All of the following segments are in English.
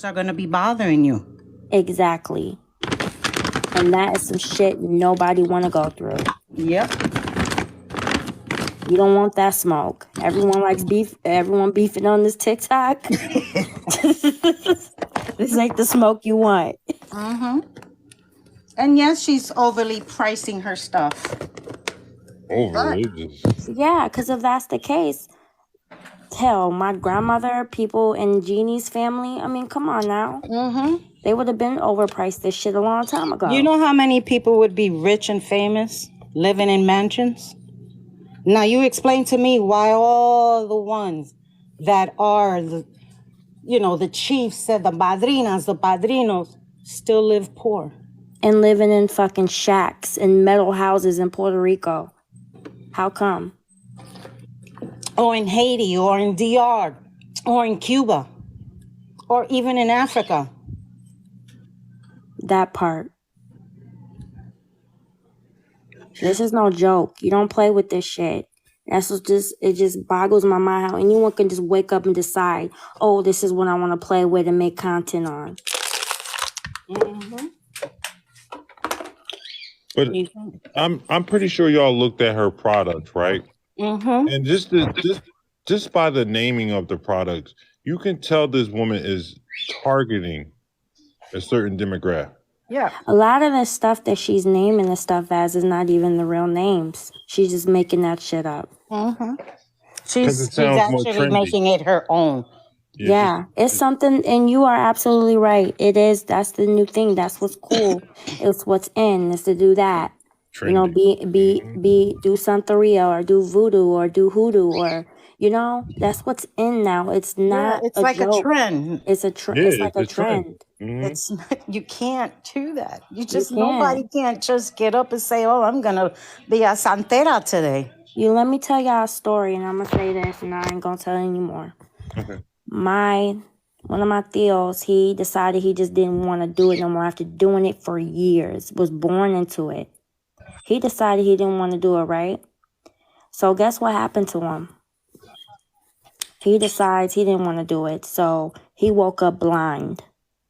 Are going to be bothering you. Exactly. And that is some shit nobody want to go through. Yep. You don't want that smoke. Everyone likes beef. Everyone beefing on this TikTok. This ain't the smoke you want. Mm-hmm. And yes, she's overly pricing her stuff. Yeah, because if that's the case, hell, my grandmother, people in Jeannie's family, I mean, come on now. Mm-hmm. They would have been overpriced this shit a long time ago. You know how many people would be rich and famous, living in mansions? Now, you explain to me why all the ones that are, the chiefs and the madrinas, the padrinos, still live poor. And living in fucking shacks and metal houses in Puerto Rico. How come? Or in Haiti, or in DR, or in Cuba, or even in Africa. That part. This is no joke. You don't play with this shit. It just boggles my mind how anyone can just wake up and decide, oh, this is what I want to play with and make content on. Mm-hmm. But I'm pretty sure y'all looked at her products, right? Mm-hmm. And just by the naming of the products, you can tell this woman is targeting a certain demographic. Yeah. A lot of the stuff that she's naming the stuff as is not even the real names. She's just making that shit up. Mm-hmm. She's actually making it her own. Yeah, it's something, and you are absolutely right. It is. That's the new thing. That's what's cool. It's what's in. Is to do that. Trendy. Do Santeria or do voodoo or do hoodoo or that's what's in now. It's not. Yeah, it's like joke. A trend. It's a trend. It's like a trend. Mm-hmm. It's not, you can't do that. Nobody can't just get up and say, "Oh, I'm gonna be a santera today." Let me tell y'all a story, and I'm gonna say this, and I ain't gonna tell anymore. Okay. One of my tios, he decided he just didn't want to do it no more after doing it for years. Was born into it. He decided he didn't want to do it, right? So guess what happened to him? He decides he didn't want to do it. So he woke up blind.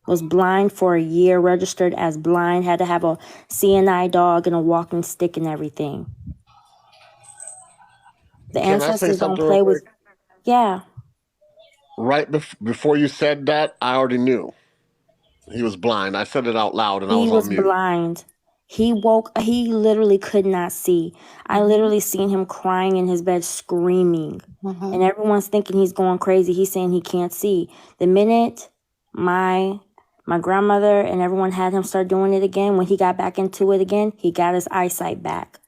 Was blind for a year, registered as blind, had to have a CNI dog and a walking stick and everything. The ancestors don't play with... Yeah. Right before you said that, I already knew. He was blind. I said it out loud and I was on mute. He was blind. He literally could not see. I literally seen him crying in his bed, screaming. Mm-hmm. And everyone's thinking he's going crazy. He's saying he can't see. The minute my grandmother and everyone had him start doing it again, when he got back into it again, he got his eyesight back.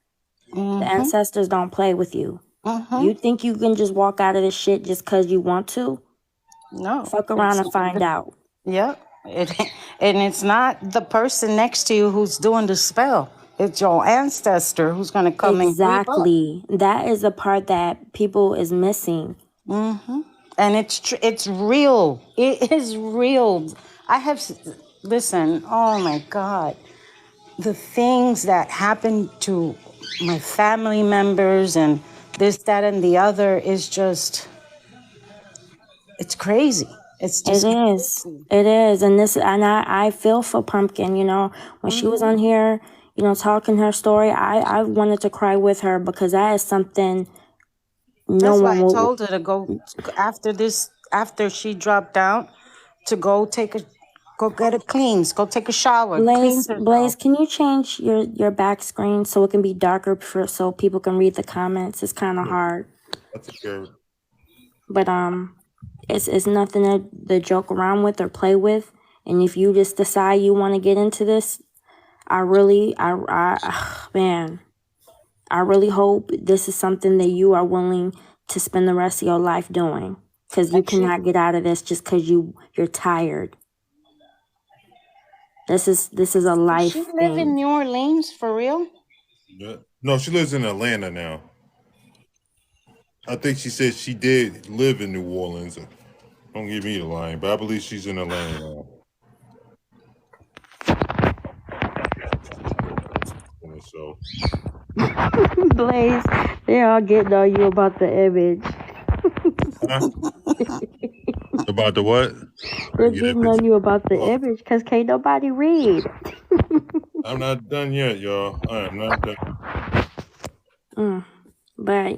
Mm-hmm. The ancestors don't play with you. Mm-hmm. You think you can just walk out of this shit just because you want to? No. Fuck around and find out. Yep. And it's not the person next to you who's doing the spell. It's your ancestor who's going to come Exactly. That is the part that people is missing. Mm-hmm. And it's real. It is real. Listen, oh my God. The things that happen to my family members and this, that, and the other is just, it's crazy. It's just It is. And I feel for Pumpkin, when she was on here, talking her story, I wanted to cry with her because that is something That's why I told her to go after she dropped out, to go get a cleanse, go take a shower. Blaze, can you change your back screen so it can be darker so people can read the comments? It's kind of hard. That's good. But it's nothing to joke around with or play with. And if you just decide you want to get into this, I really hope this is something that you are willing to spend the rest of your life doing. Because you cannot get out of this just because you're tired. This is a life thing. Does she live in New Orleans for real? Yeah. No, she lives in Atlanta now. I think she said she did live in New Orleans. Don't give me the line, but I believe she's in Atlanta now. So, Blaze, they all getting on you about the image. Huh? About the what? We're Yeah, getting on you about the image because can't nobody read. I'm not done yet, y'all. I am not done. But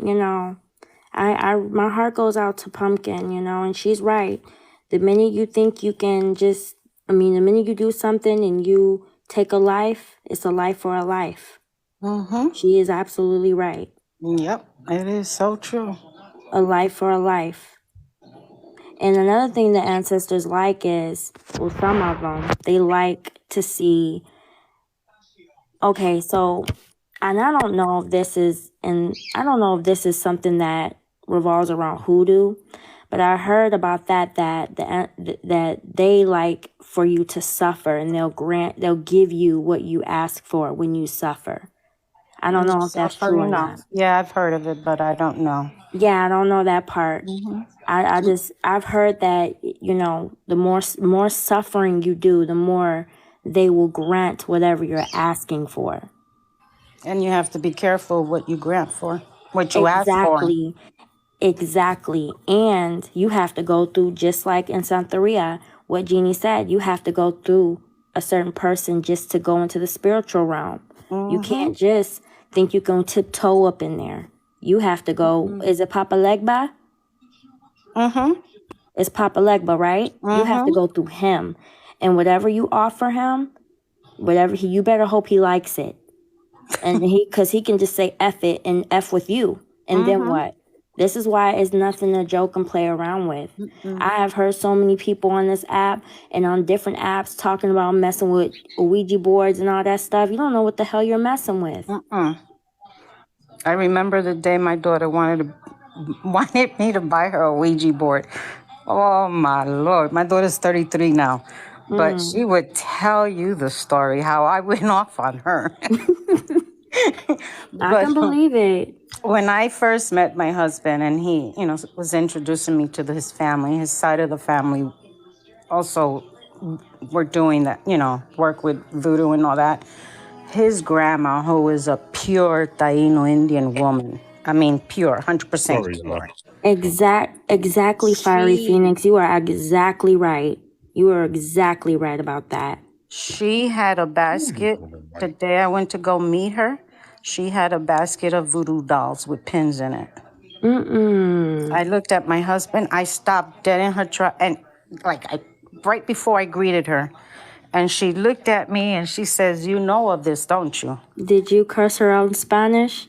I my heart goes out to Pumpkin, and she's right. The minute you think you can the minute you do something and you take a life, it's a life for a life. Mm-hmm. She is absolutely right. Yep, it is so true. A life for a life. And another thing the ancestors like is, well, some of them, they like to see, okay, so, and I don't know if this is something that revolves around hoodoo, but I heard about that they like for you to suffer, and they'll give you what you ask for when you suffer. I don't know if that's true or not. Yeah, I've heard of it, but I don't know. Yeah, I don't know that part. Mm-hmm. I've heard that, the more suffering you do, the more they will grant whatever you're asking for. And you have to be careful what you grant for, what you ask for. Exactly. And you have to go through, just like in Santeria, what Jeannie said, you have to go through a certain person just to go into the spiritual realm. Mm-hmm. You can't just think you can tiptoe up in there. You have to go, is it Papa Legba? Mm-hmm. It's Papa Legba, right? You have to go through him. And whatever you offer him, you better hope he likes it. And because he can just say F it and F with you. And then what? This is why it's nothing to joke and play around with. I have heard so many people on this app and on different apps talking about messing with Ouija boards and all that stuff. You don't know what the hell you're messing with. I remember the day my daughter wanted me to buy her a Ouija board. Oh my Lord. My daughter's 33 now. But she would tell you the story, how I went off on her. I can believe it. When I first met my husband and he, was introducing me to his family, his side of the family also were doing that, work with voodoo and all that. His grandma, who is a pure Taino Indian woman, I mean pure, 100% Sorry, y'all. pure. Exactly, Fiery Phoenix. You are exactly right. You are exactly right about that. She had a basket. The day I went to go meet her, she had a basket of voodoo dolls with pins in it. I looked at my husband. I stopped dead in her truck, and right before I greeted her, and she looked at me and she says, "You know of this, don't you?" Did you curse her out in Spanish?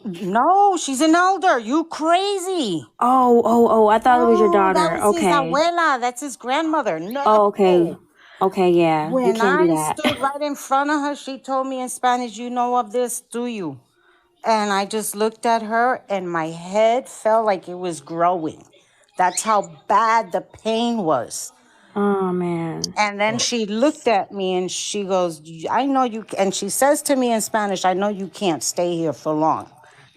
No, she's an elder. You crazy? Oh! I thought it was your daughter. That was Okay. his abuela. That's his grandmother. No. Oh, okay. Okay, yeah. When you can't do I that. stood right in front of her, she told me in Spanish, "You know of this, do you?" And I just looked at her and my head felt like it was growing. That's how bad the pain was. Oh, man. And then she looked at me and she goes, "I know you," and she says to me in Spanish, "I know you can't stay here for long.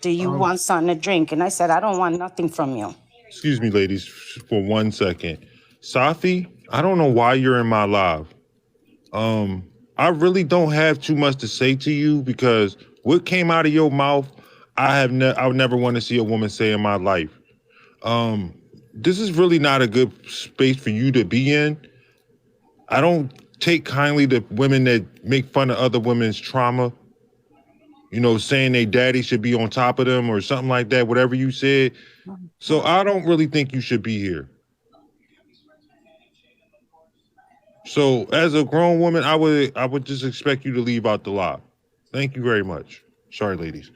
Do you want something to drink?" And I said, "I don't want nothing from you." Excuse me, ladies, for 1 second. Safi, I don't know why you're in my live. I really don't have too much to say to you because what came out of your mouth, I would never want to see a woman say in my life. This is really not a good space for you to be in. I don't take kindly to women that make fun of other women's trauma. Saying their daddy should be on top of them or something like that, whatever you said. So I don't really think you should be here. So as a grown woman, I would just expect you to leave out the live. Thank you very much. Sorry, ladies.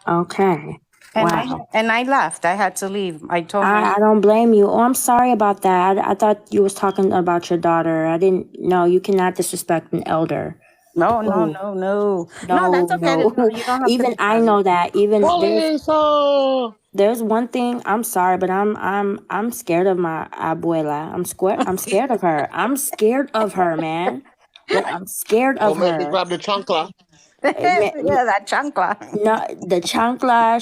Okay. And I left. I had to leave. I told her. I don't blame you. Oh, I'm sorry about that. I thought you was talking about your daughter. I didn't know. You cannot disrespect an elder. No, that's okay. No. No, you don't have Even to. I know that. Even Palesa! there's one thing. I'm sorry, but I'm scared of my abuela. I'm scared of her. I'm scared of her, man. Like, I'm scared of Don't make her. me grab the chancla. Yeah, that chancla. No, the chancla.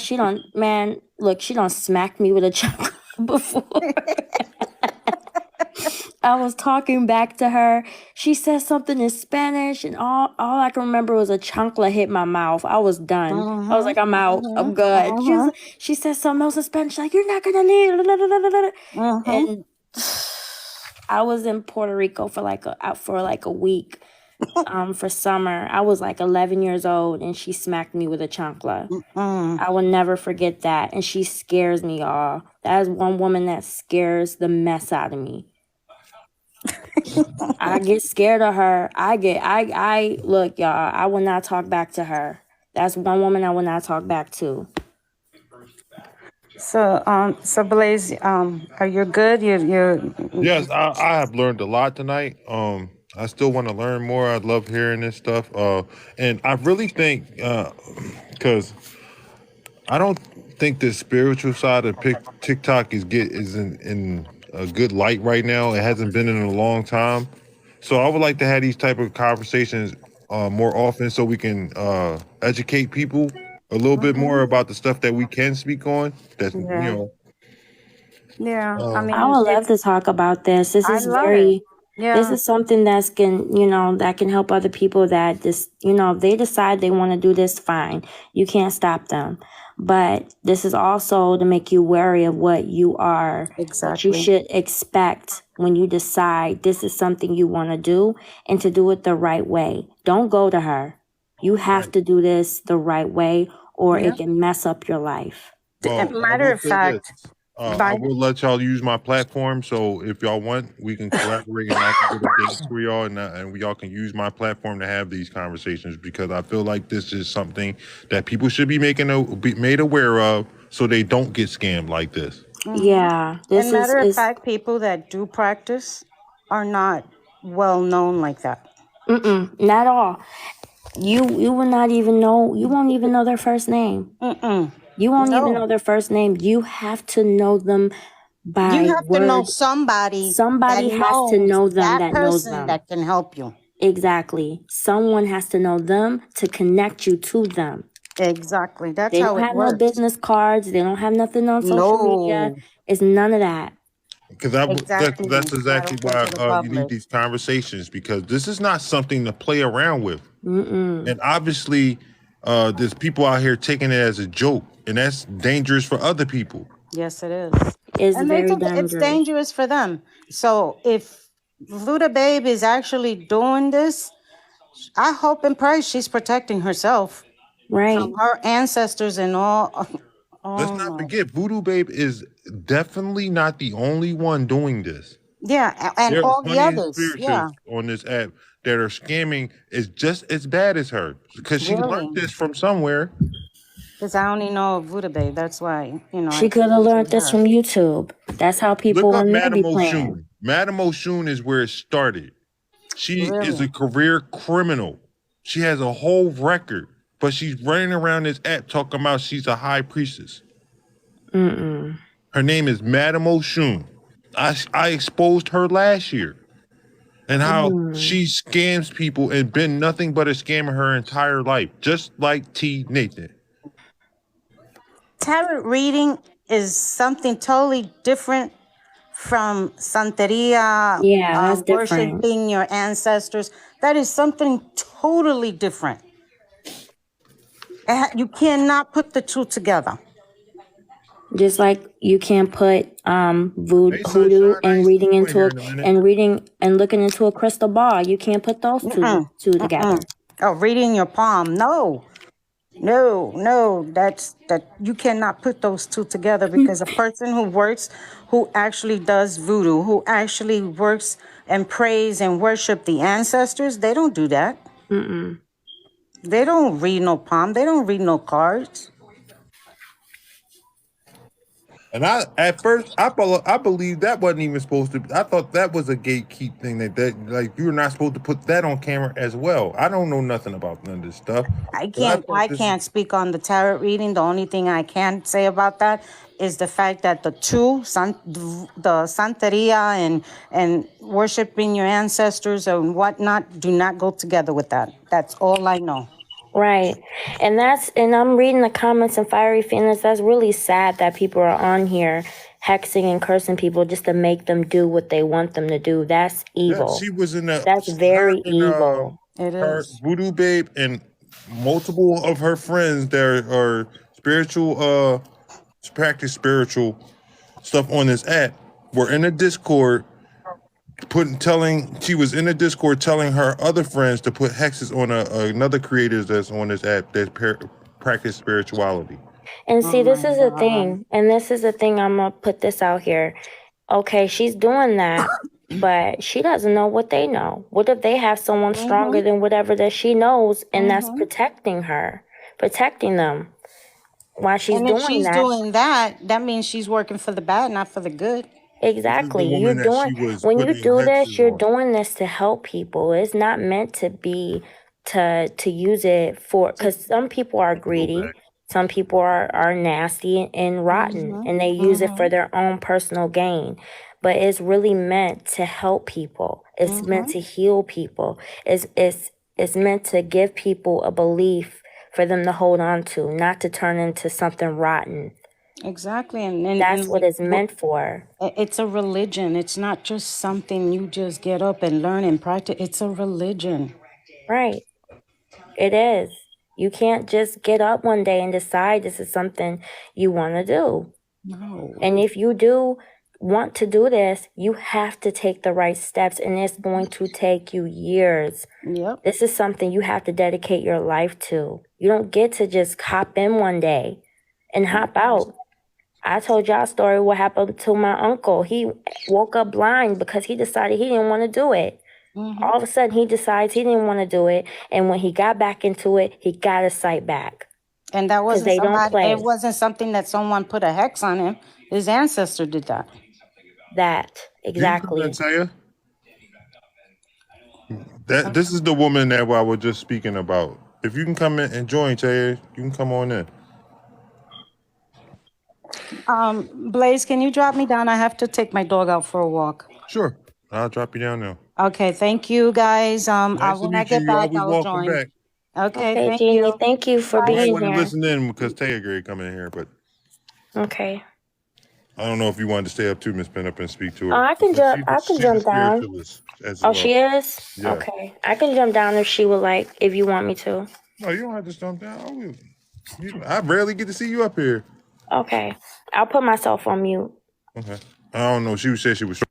She don't smack me with a chancla before. I was talking back to her. She said something in Spanish, and all I can remember was a chancla hit my mouth. I was done. I was like, I'm out. I'm good. She said something else in Spanish, like, you're not gonna leave. And I was in Puerto Rico for like a week. For summer. I was like 11 years old, and she smacked me with a chancla. I will never forget that. And she scares me, y'all. That is one woman that scares the mess out of me. I get scared of her. I look, y'all, I will not talk back to her. That's one woman I will not talk back to. So Blaze, are you good? You Yes, I have learned a lot tonight. I still want to learn more. I love hearing this stuff. And I really think, because I don't think the spiritual side of TikTok is in a good light right now. It hasn't been in a long time. So I would like to have these type of conversations more often, so we can educate people a little bit more about the stuff that we can speak on. That's yeah. Yeah, I I mean, would love to talk about this. This I is love it. this Yeah, is something that can help other people that if they decide they want to do this, fine. You can't stop them. But this is also to make you wary of what you exactly. should expect when you decide this is something you want to do, and to do it the right way. Don't go to her. You have to do this the right way, or Yeah. it can mess up your life. Well, I Matter will of say this. fact, I by will let y'all use my platform. So if y'all want, we can collaborate, and I can get a date for y'all, and we all can use my platform to have these conversations, because I feel like this is something that people should be made aware of, so they don't get scammed like this. Yeah, this and matter of is fact, people that do practice are not well known like that. not all. You will not even know. You won't even know their first name. You won't even know No, their first name. You have to know them you by have to know word. somebody that Somebody has to knows know them that that knows person them. that can help you. Exactly. Someone has to know them to connect you to them. Exactly. That's They how don't it have no works. business cards. They don't have nothing on social media. No, It's none of that. Because exactly. that's Not exactly open why to the you need public. these conversations, because this is not something to play around with. And obviously, there's people out here taking it as a joke, and that's dangerous for other people. Yes, it is. It's And very it's dangerous. dangerous for them. So if Luda Babe is actually doing this, I hope and pray she's protecting herself Right. from her ancestors and all. Let's Oh not my. forget, Voodoo Babe is definitely not the only one doing this. Yeah, and There are all the plenty of others. Yeah, spiritists on this app that are scamming is just as bad as her, because she learned really. this from somewhere. Because I only know of Luda Babe. That's why, She I could have say learned this her. from YouTube. That's how Look people up on there be Madame playing. Oshun. Madame Oshun is where it started. She is Really. a career criminal. She has a whole record, but she's running around this app talking about she's a high priestess. Her name is Madame Oshun. I exposed her last year, and how she scams people and been nothing but a scammer her entire life, just like T. Nathan. Tarot reading is something totally different from Santeria, Yeah, that's different. worshiping your ancestors. That is something totally different. You cannot put the two together. Just like you can't put Hey, hoodoo Sunshine, I and ain't seen reading you in into here in a minute. looking into a crystal ball. You can't put those two together. Oh, reading your palm. No, that you cannot put those two together, because a person who actually does voodoo, who actually works and prays and worship the ancestors, they don't do that. They don't read no palm. They don't read no cards. And at first I believed that wasn't even supposed to. I thought that was a gatekeep thing, that like you're not supposed to put that on camera as well. I don't know nothing about none of this stuff, but I thought I this is can't speak on the tarot reading. The only thing I can say about that is the fact that the the Santeria and worshiping your ancestors and whatnot do not go together with that. That's all I know. Right. And I'm reading the comments and Fiery Phoenix. That's really sad that people are on here hexing and cursing people just to make them do what they want them to do. That's evil. Yeah, she was in That's very evil. It her is. Voodoo Babe and multiple of her friends that are spiritual, practice spiritual stuff on this app were in a Discord she was in a Discord telling her other friends to put hexes on another creators that's on this app that practice spirituality. And Oh see, this my is the God. thing. And this is the thing, I'm going to put this out here. Okay, she's doing that, but she doesn't know what they know. What if they have someone stronger than whatever that she knows, and that's protecting her, protecting them while she's And if doing she's that? doing that, that means she's working for the bad, not for the good. Exactly. This is the You're woman that doing, she was when you putting do this, hexes you're on. doing this to help people. It's not meant to be to use it for, because some people are greedy. Some people are nasty and rotten, and they use it for their own personal gain. But it's really meant to help people. It's meant to heal people. It's meant to give people a belief for them to hold on to, not to turn into something rotten. Exactly. And That's what like, it's meant for. it's a religion. It's not just something you just get up and learn and practice. It's a religion. Right. It is. You can't just get up one day and decide this is something you want to do. No. And if you do want to do this, you have to take the right steps, and it's going to take you years. Yep. This is something you have to dedicate your life to. You don't get to just hop in one day and hop out. I told y'all a story what happened to my uncle. He woke up blind because he decided he didn't want to do it. All of a sudden, he decides he didn't want to do it. And when he got back into it, he got his sight back. And that wasn't they don't somebody. play. It wasn't something that someone put a hex on him. His ancestor did that. That, exactly. You come in, Taya? This is the woman that I was just speaking about. If you can come in and join, Taya, you can come on in. Blaze, can you drop me down? I have to take my dog out for a walk. Sure. I'll drop you down now. Okay, thank you guys. Nice to When I meet you. get You back, always I'll welcome join. back. Okay, thank Jeannie, you. thank you for You might being want to here. listen in because Taya Gray coming in here, but Okay. I don't know if you wanted to stay up too, Miss Pen, up and speak to her. Oh, I can jump. I can She's jump a down. spiritualist as Oh, well. she is? Yeah. Okay. I can jump down if she would like, if you want me to. No, you don't have to jump down. I rarely get to see you up here. Okay. I'll put myself on mute. Okay. I don't know. She said she was.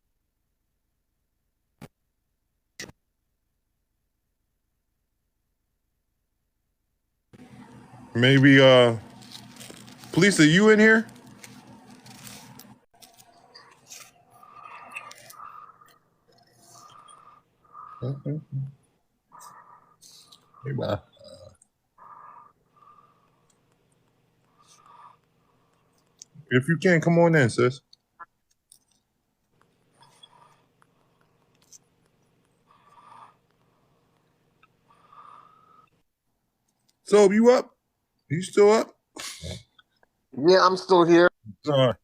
Maybe, police, are you in here? Okay. Hey, bye. If you can, come on in, sis. So, you up? You still up? Yeah, I'm still here now.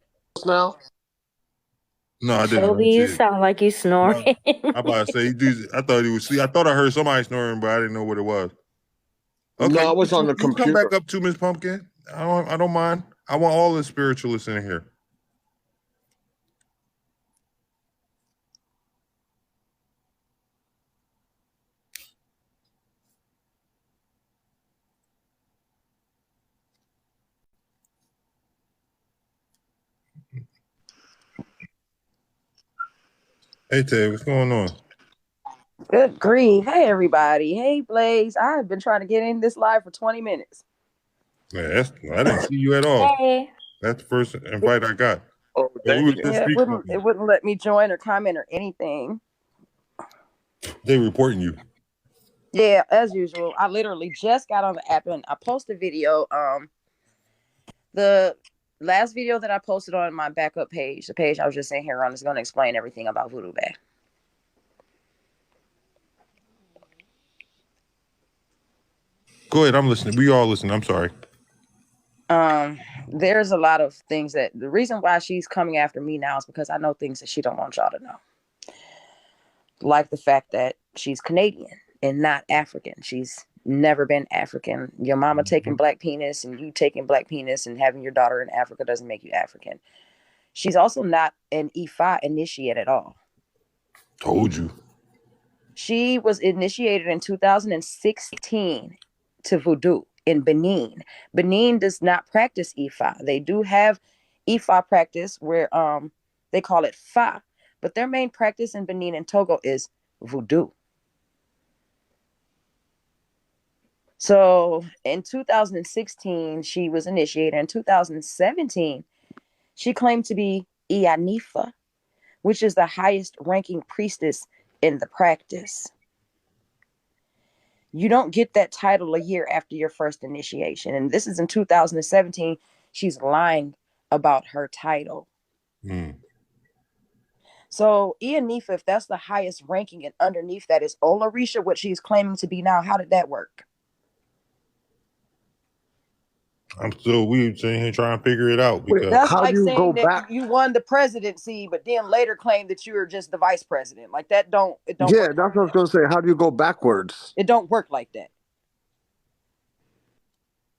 No, I didn't. Toby, you sound like you snoring. I'm about to say, I thought he was asleep. I thought I heard somebody snoring, but I didn't know what it was. Okay, No, I was on the you come computer. back up to Miss Pumpkin. I don't mind. I want all the spiritualists in here. Hey, Ted, what's going on? Good grief. Hey, everybody. Hey, Blaze. I've been trying to get in this live for 20 minutes. Man, I didn't see you at all. Hey. That's the first invite I got. Oh, But we were just Yeah, speaking. it wouldn't let me join or comment or anything. They reporting you. Yeah, as usual. I literally just got on the app and I posted a video. The last video that I posted on my backup page, the page I was just saying here on, is going to explain everything about Voodoo Bay. Go ahead, I'm listening. We all listening. I'm sorry. There's a lot of things that the reason why she's coming after me now is because I know things that she don't want y'all to know. Like the fact that she's Canadian and not African. She's never been African. Your mama taking black penis and you taking black penis and having your daughter in Africa doesn't make you African. She's also not an Ifa initiate at all. Told you. She was initiated in 2016 to voodoo in Benin. Benin does not practice Ifa. They do have Ifa practice where they call it Fa, but their main practice in Benin and Togo is voodoo. So in 2016, she was initiated. In 2017, she claimed to be Ianifa, which is the highest ranking priestess in the practice. You don't get that title a year after your first initiation. And this is in 2017. She's lying about her title. So Ianifa, if that's the highest ranking, and underneath that is Olarisha, what she's claiming to be now, how did that work? I'm still weird sitting here trying to figure it out because That's How do like you go saying that back? you won the presidency, but then later claim that you were just the vice president. Like that don't Yeah, work. that's what I was going to say. How do you go backwards? It don't work like that.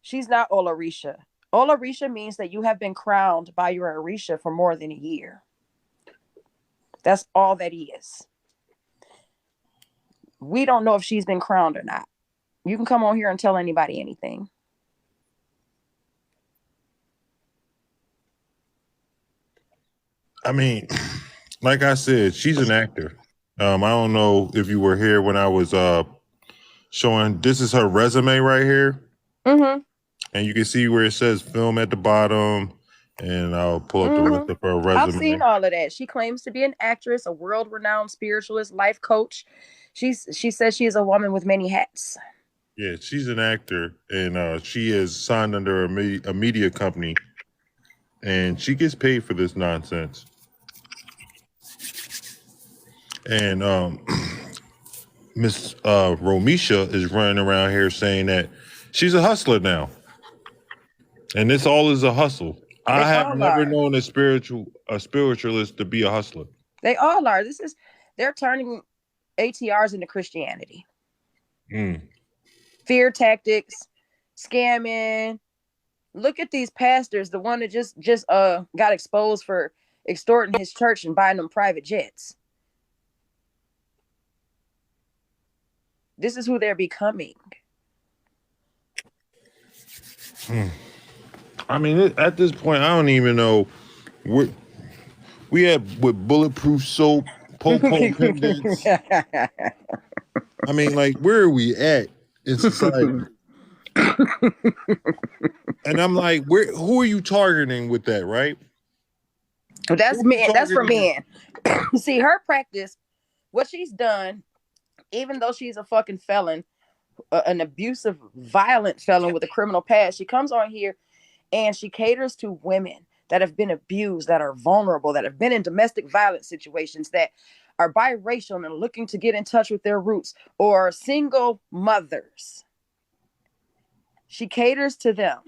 She's not Olarisha. Olarisha means that you have been crowned by your Orisha for more than a year. That's all that is. We don't know if she's been crowned or not. You can come on here and tell anybody anything. I mean, like I said, she's an actor. I don't know if you were here when I was showing. This is her resume right here, and you can see where it says "film" at the bottom. And I'll pull up the rest of her resume. I've seen all of that. She claims to be an actress, a world-renowned spiritualist, life coach. She says she is a woman with many hats. Yeah, she's an actor, and she is signed under a media company, and she gets paid for this nonsense. And Miss Romisha is running around here saying that she's a hustler now, and this all is a hustle. I have never known a spiritualist to be a hustler. They all are. They're turning ATRs into Christianity. Fear tactics, scamming. Look at these pastors. The one that just got exposed for extorting his church and buying them private jets. This is who they're becoming. I mean, at this point, I don't even know. We have with bulletproof soap, pom-pom pendants. I mean, like, where are we at in society? And I'm like, who are you targeting with that, right? That's men. That's for men. See, her practice, what she's done, even though she's a fucking felon, an abusive, violent felon with a criminal past, she comes on here and she caters to women that have been abused, that are vulnerable, that have been in domestic violence situations, that are biracial and looking to get in touch with their roots, or single mothers. She caters to them.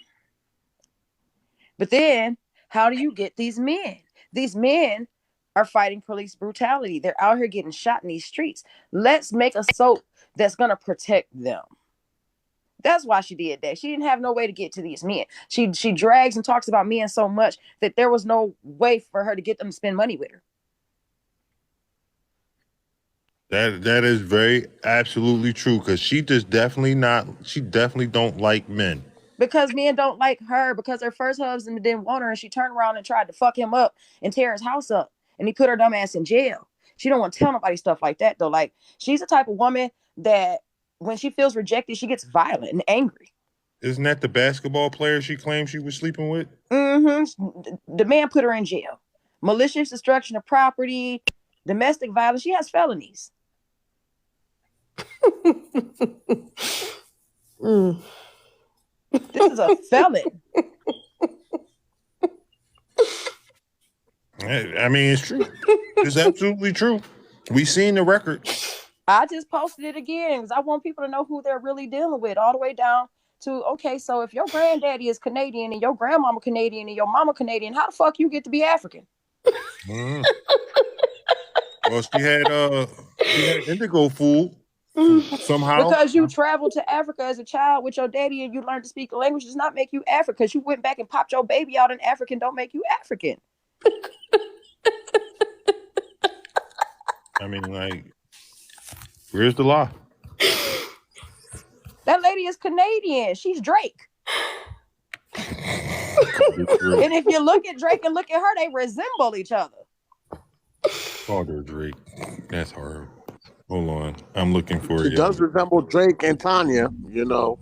But then, how do you get these men? These men are fighting police brutality. They're out here getting shot in these streets. Let's make a soap that's going to protect them. That's why she did that. She didn't have no way to get to these men. She drags and talks about men so much that there was no way for her to get them to spend money with her. That is very absolutely true, because she definitely don't like men. Because men don't like her, because her first husband didn't want her, and she turned around and tried to fuck him up and tear his house up, and he put her dumb ass in jail. She don't want to tell nobody stuff like that though. Like, she's the type of woman that when she feels rejected, she gets violent and angry. Isn't that the basketball player she claimed she was sleeping with? The man put her in jail. Malicious destruction of property, domestic violence. She has felonies. This is a felon. I mean, it's true. It's absolutely true. We seen the record. I just posted it again because I want people to know who they're really dealing with, all the way down to, okay, so if your granddaddy is Canadian and your grandmama Canadian and your mama Canadian, how the fuck you get to be African? Well, she had indigo food somehow. Because you traveled to Africa as a child with your daddy and you learned to speak a language does not make you African. Because you went back and popped your baby out in African don't make you African. I mean, like, where's the lie? That lady is Canadian. She's Drake. And if you look at Drake and look at her, they resemble each other. Called her Drake. That's horrible. Hold on. I'm looking for She it. does resemble Drake and Tanya,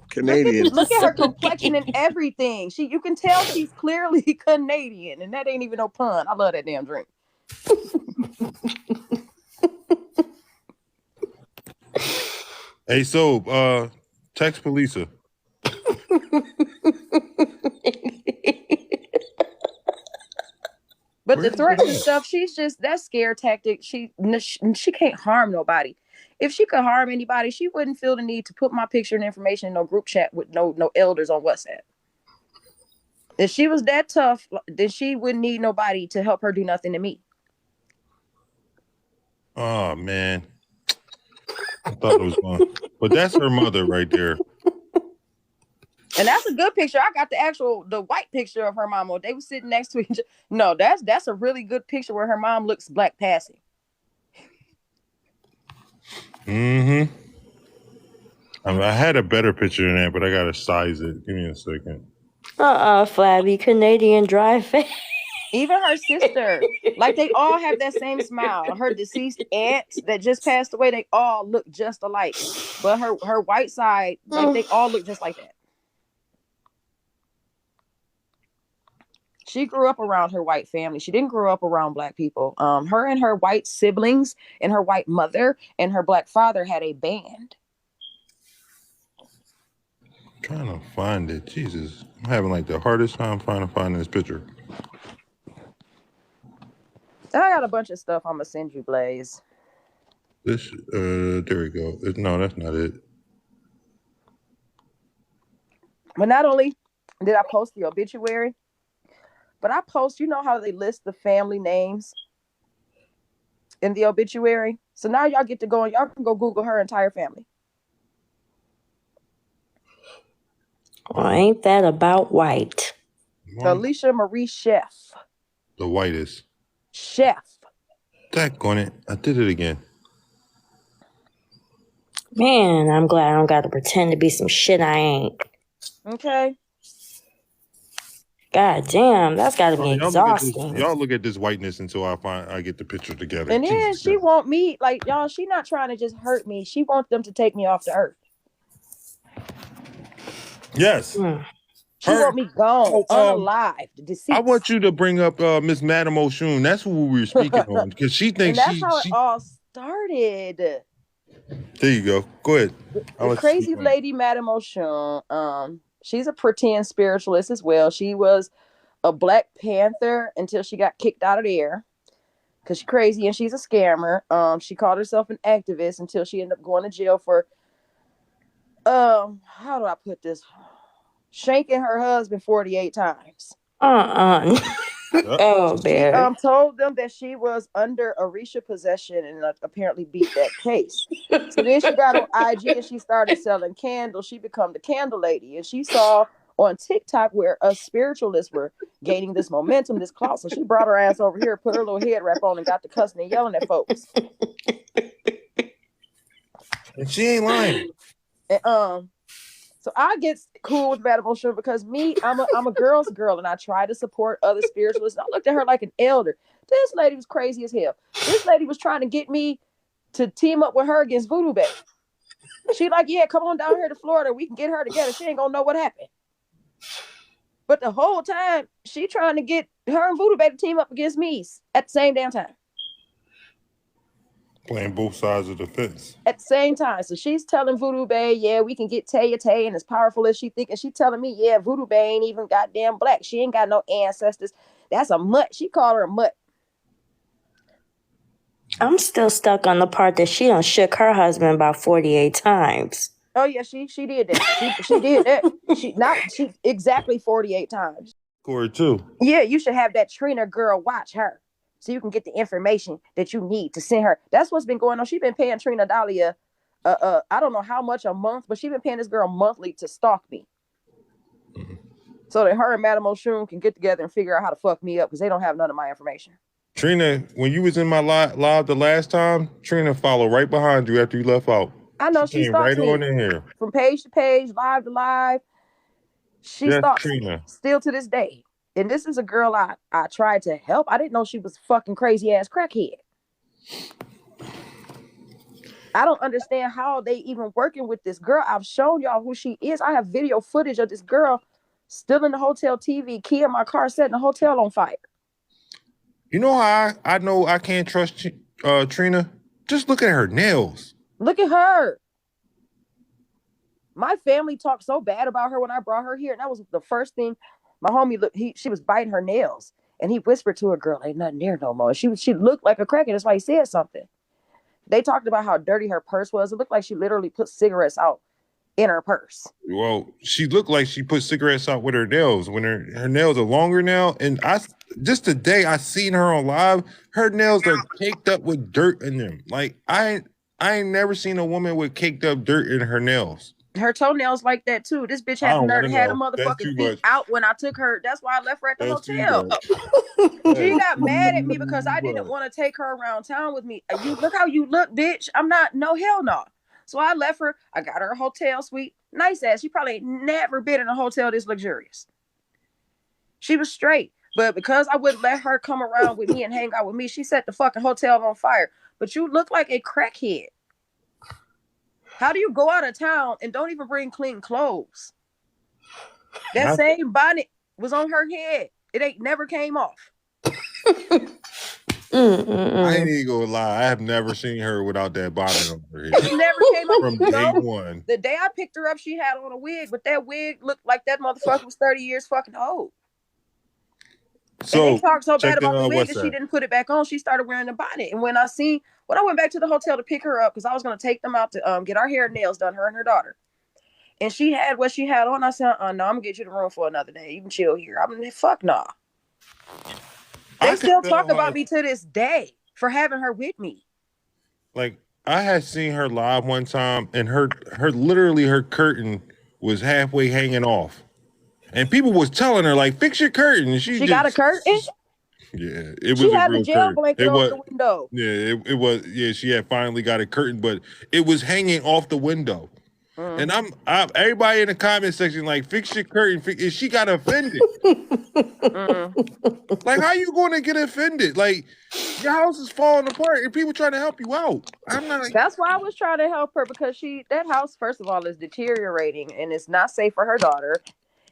Canadian. Look at her complexion and everything. You can tell she's clearly Canadian, and that ain't even no pun. I love that damn drink. Hey, so text Palesa. But the threats and stuff, she's just that scare tactic. She can't harm nobody. If she could harm anybody, she wouldn't feel the need to put my picture and information in no group chat with no elders on WhatsApp. If she was that tough, then she wouldn't need nobody to help her do nothing to me. Oh man, I thought it was one, but that's her mother right there. And that's a good picture. I got the white picture of her mama. They were sitting next to each other. No, that's a really good picture where her mom looks black passing. Mm-hmm. I had a better picture than that, but I gotta size it. Give me a second. Flabby Canadian dry face. Even her sister, like they all have that same smile. Her deceased aunts that just passed away, they all look just alike. But her white side, like they all look just like that. She grew up around her white family. She didn't grow up around black people. Her and her white siblings and her white mother and her black father had a band. I'm trying to find it. Jesus, I'm having like the hardest time trying to find this picture. I got a bunch of stuff I'm gonna send you, Blaze. This, there we go. No, that's not it. But not only did I post the obituary, but I post, you know how they list the family names in the obituary? So now y'all get to go and y'all can go Google her entire family. Well, ain't that about white? Alicia Marie Chef. The whitest. Chef. Daggone it. I did it again. Man, I'm glad I don't got to pretend to be some shit I ain't. Okay. God damn, that's got to be exhausting. Y'all look at this whiteness until I get the picture together. And then she want me, like, y'all, she not trying to just hurt me. She wants them to take me off the earth. Yes. She want me gone, unalive, deceased. I want you to bring up Miss Madame Oshun. That's who we were speaking on, because she thinks and that's how it all started. There you go. Go ahead. The crazy lady, Madame Oshun. She's a pretend spiritualist as well. She was a Black Panther until she got kicked out of there because she's crazy and she's a scammer. She called herself an activist until she ended up going to jail for how do I put this? Shanking her husband 48 times. Oh, man. She told them that she was under Orisha possession and apparently beat that case. So then she got on IG and she started selling candles. She became the candle lady. And she saw on TikTok where us spiritualists were gaining this momentum, this clout. So she brought her ass over here, put her little head wrap on and got to cussing and yelling at folks. And she ain't lying. And, so I get cool with Madame Oshun because I'm a girl's girl and I try to support other spiritualists. I looked at her like an elder. This lady was crazy as hell. This lady was trying to get me to team up with her against Voodoo Bay. She like, yeah, come on down here to Florida. We can get her together. She ain't gonna know what happened. But the whole time, she trying to get her and Voodoo Bay to team up against me at the same damn time. Playing both sides of the fence. At the same time. So she's telling Voodoo Bay, yeah, we can get Taya and as powerful as she think. And she telling me, yeah, Voodoo Bay ain't even goddamn black. She ain't got no ancestors. That's a mutt. She called her a mutt. I'm still stuck on the part that she done shook her husband about 48 times. Oh yeah, she did that. She did that. She exactly 48 times. Corey too. Yeah, you should have that Trina girl watch her. So you can get the information that you need to send her. That's what's been going on. She's been paying Trina Dahlia, I don't know how much a month, but she's been paying this girl monthly to stalk me. so that her and Madame Oshun can get together and figure out how to fuck me up because they don't have none of my information. Trina, when you was in my live the last time, Trina followed right behind you after you left out. I know she came stalks right me on in here. from page to page, live to live. She stalks Trina. still to this day. And this is a girl I tried to help. I didn't know she was a fucking crazy ass crackhead. I don't understand how they even working with this girl. I've shown y'all who she is. I have video footage of this girl still in the hotel TV, key in my car, setting the hotel on fire. You know how I know I can't trust Trina? Just look at her nails. Look at her. My family talked so bad about her when I brought her here, and that was the first thing. My homie, she was biting her nails, and he whispered to her, "Girl, ain't nothing there no more." She looked like a crackhead. That's why he said something. They talked about how dirty her purse was. It looked like she literally put cigarettes out in her purse. Well, she looked like she put cigarettes out with her nails when her nails are longer now. And just today I seen her on live. Her nails are caked up with dirt in them. Like I ain't never seen a woman with caked up dirt in her nails. Her toenails like that too. This bitch had a motherfucking feet out when I took her. That's why I left her at the hotel. She got mad at me because I didn't want to take her around town with me. You look how you look, bitch. I'm not, no, hell no. So I left her. I got her a hotel suite. Nice ass. She probably ain't never been in a hotel this luxurious. She was straight. But because I wouldn't let her come around with me and hang out with me, she set the fucking hotel on fire. But you look like a crackhead. How do you go out of town and don't even bring clean clothes? That same bonnet was on her head. It ain't never came off. I ain't even gonna lie. I have never seen her without that bonnet on her head. It never came off. From day one. The day I picked her up, she had on a wig, but that wig looked like that motherfucker was 30 years fucking old. So, and they talked so bad about the wig that she didn't put it back on. She started wearing the bonnet. And when I went back to the hotel to pick her up, because I was going to take them out to get our hair and nails done, her and her daughter. And she had what she had on. I said, no, I'm going to get you the room for another day. You can chill here. I'm like, fuck nah. They still talk about me to this day for having her with me. Like, I had seen her live one time, and her curtain was halfway hanging off. And people was telling her, like, fix your curtain. She got a curtain? Yeah, it was. She had the jail blanket over the window. Yeah, it was. Yeah, she had finally got a curtain, but it was hanging off the window. And I'm everybody in the comment section like, fix your curtain. And she got offended. Like, how you going to get offended? Like, your house is falling apart and people trying to help you out. I'm not. That's why I was trying to help her, because that house, first of all, is deteriorating and it's not safe for her daughter.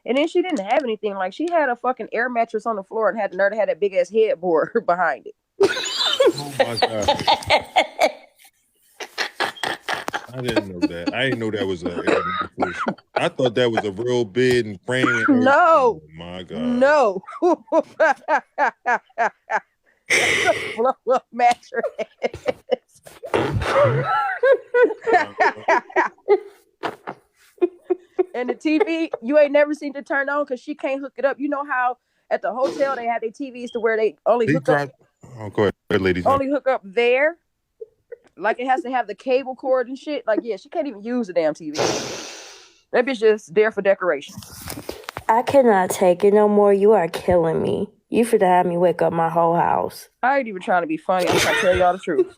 And then she didn't have anything. Like, she had a fucking air mattress on the floor and had the nerve to have that big ass headboard behind it. Oh my God. I didn't know that. I didn't know that was I thought that was a real bed and frame. No. Oh my God. No. Blow up mattress. And the TV, you ain't never seen it turn on because she can't hook it up. You know how at the hotel they have their TVs to where they only hook up. Oh, go ahead, ladies. Only hook up there. Like, it has to have the cable cord and shit. Like, yeah, she can't even use the damn TV. That bitch just there for decoration. I cannot take it no more. You are killing me. You finna have me wake up my whole house. I ain't even trying to be funny. I'm trying to tell y'all the truth.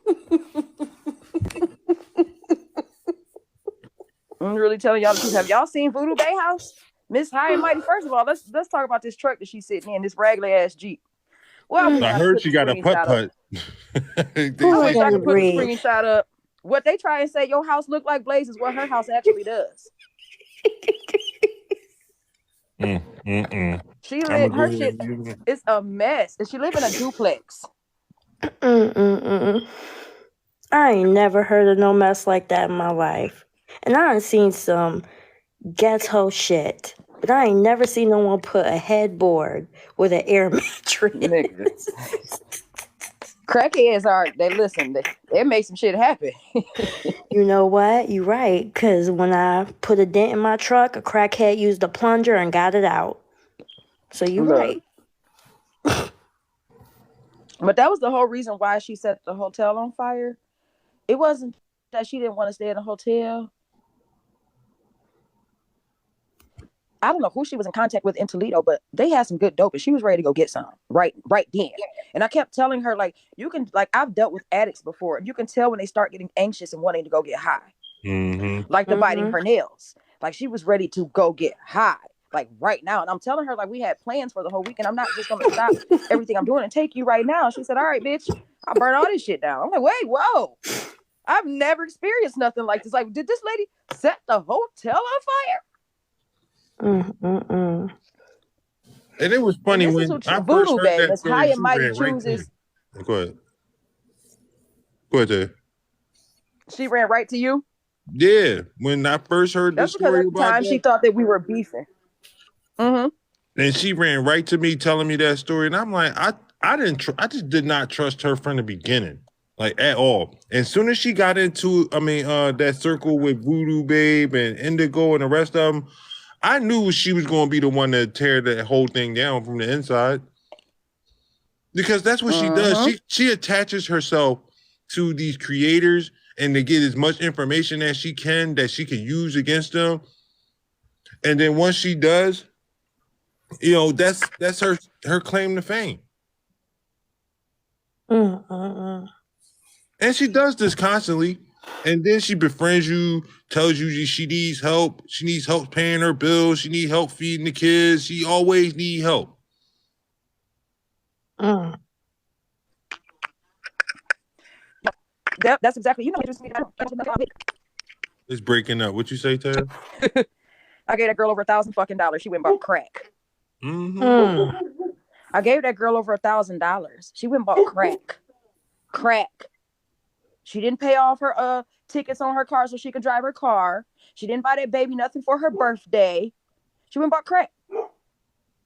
I'm really telling y'all the truth. Have y'all seen Voodoo Bay House? Miss High and Mighty. First of all, let's talk about this truck that she's sitting in, this raggedy ass Jeep. Well, I heard she got a putt-putt. I wish I could put the screenshot up. What they try and say your house look like Blaze is what her house actually does. She live her shit. It's a mess, and she live in a duplex. I ain't never heard of no mess like that in my life, and I done seen some ghetto shit. But I ain't never seen no one put a headboard with an air mattress. Crackheads they make some shit happen. You know what? You're right. Because when I put a dent in my truck, a crackhead used a plunger and got it out. So you're right. But that was the whole reason why she set the hotel on fire. It wasn't that she didn't want to stay in a hotel. I don't know who she was in contact with in Toledo, but they had some good dope and she was ready to go get some right then. And I kept telling her, like, you can, like, I've dealt with addicts before, and you can tell when they start getting anxious and wanting to go get high, like the biting her nails. Like, she was ready to go get high, like, right now. And I'm telling her, like, we had plans for the whole week, and I'm not just going to stop everything I'm doing and take you right now. She said, all right, bitch, I'll burn all this shit down. I'm like, wait, whoa. I've never experienced nothing like this. Like, did this lady set the hotel on fire? And it was funny And this is when who I first Voodoo heard Babe, that Miss story. High and She Mighty ran right to me. chooses. Go ahead. Go ahead, Taya. She ran right to you. Yeah, when I first heard the That's because story at the about time she that, thought that we were beefing. and she ran right to me telling me that story, and I'm like, I just did not trust her from the beginning, like at all. And soon as she got into, that circle with Voodoo Babe and Indigo and the rest of them, I knew she was going to be the one to tear that whole thing down from the inside. Because that's what she does. She attaches herself to these creators and to get as much information as she can that she can use against them. And then once she does, that's her claim to fame. And she does this constantly. And then she befriends you, tells you she needs help. She needs help paying her bills. She needs help feeding the kids. She always needs help. That's exactly, It's breaking up. What you say, Taya? I gave that girl over $1,000 She went and bought crack. I gave that girl over $1,000. She went and bought crack. She didn't pay off her tickets on her car so she could drive her car. She didn't buy that baby nothing for her birthday. She went and bought crack.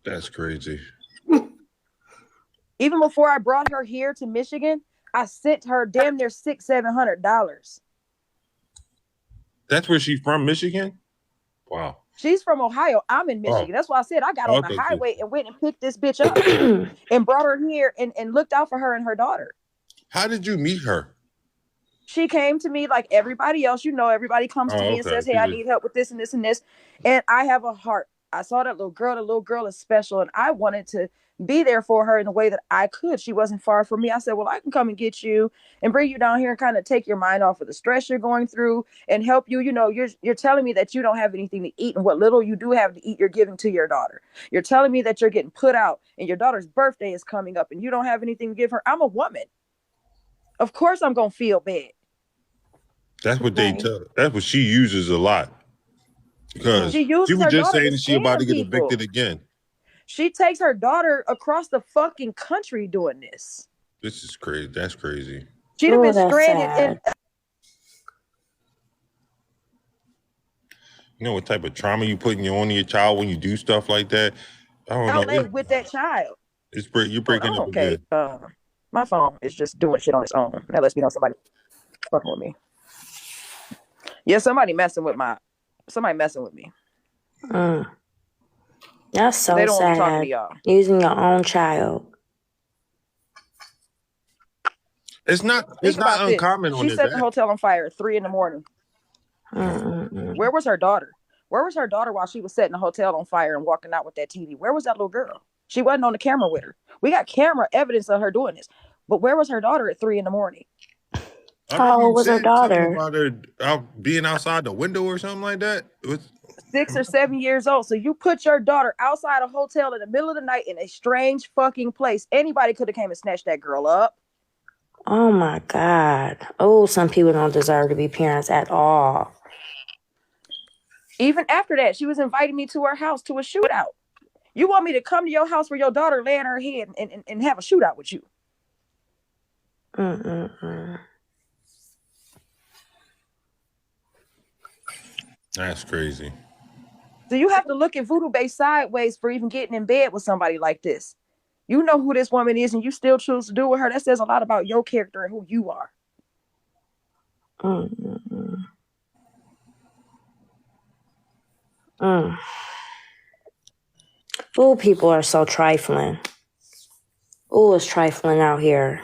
That's crazy. Even before I brought her here to Michigan, I sent her damn near $600-$700. That's where she's from, Michigan? Wow. She's from Ohio. I'm in Michigan. That's why I said I got on the highway and went and picked this bitch up and brought her here and looked out for her and her daughter. How did you meet her? She came to me like everybody else. Everybody comes to me and says, hey, I need help with this and this and this. And I have a heart. I saw that little girl. The little girl is special. And I wanted to be there for her in the way that I could. She wasn't far from me. I said, well, I can come and get you and bring you down here and kind of take your mind off of the stress you're going through and help you. You're telling me that you don't have anything to eat, and what little you do have to eat, you're giving to your daughter. You're telling me that you're getting put out and your daughter's birthday is coming up and you don't have anything to give her. I'm a woman. Of course I'm going to feel bad. That's what they tell her. That's what she uses a lot. Because she was just saying that she about to get evicted again. She takes her daughter across the fucking country doing this. This is crazy. That's crazy. She'd have been stranded in. You know what type of trauma you put on your child when you do stuff like that? I don't know. With that child. You're breaking up again. My phone is just doing shit on its own. That lets me know somebody fucking with me. Yeah, somebody messing with me. That's so they don't sad. Want to talk to y'all. Using your own child. It's not uncommon on this. She set the hotel on fire at 3 a.m. Where was her daughter? Where was her daughter while she was setting the hotel on fire and walking out with that TV? Where was that little girl? She wasn't on the camera with her. We got camera evidence of her doing this. But where was her daughter at 3 a.m? How old was her daughter? About her being outside the window or something like that. It was 6 or 7 years old. So you put your daughter outside a hotel in the middle of the night in a strange fucking place. Anybody could have came and snatched that girl up. Oh my God. Oh, some people don't deserve to be parents at all. Even after that, she was inviting me to her house to a shootout. You want me to come to your house where your daughter lay on her head and have a shootout with you? That's crazy. So you have to look at Voodoo Babe sideways for even getting in bed with somebody like this. You know who this woman is and you still choose to do with her. That says a lot about your character and who you are. Oh, people are so trifling. Oh, it's trifling out here.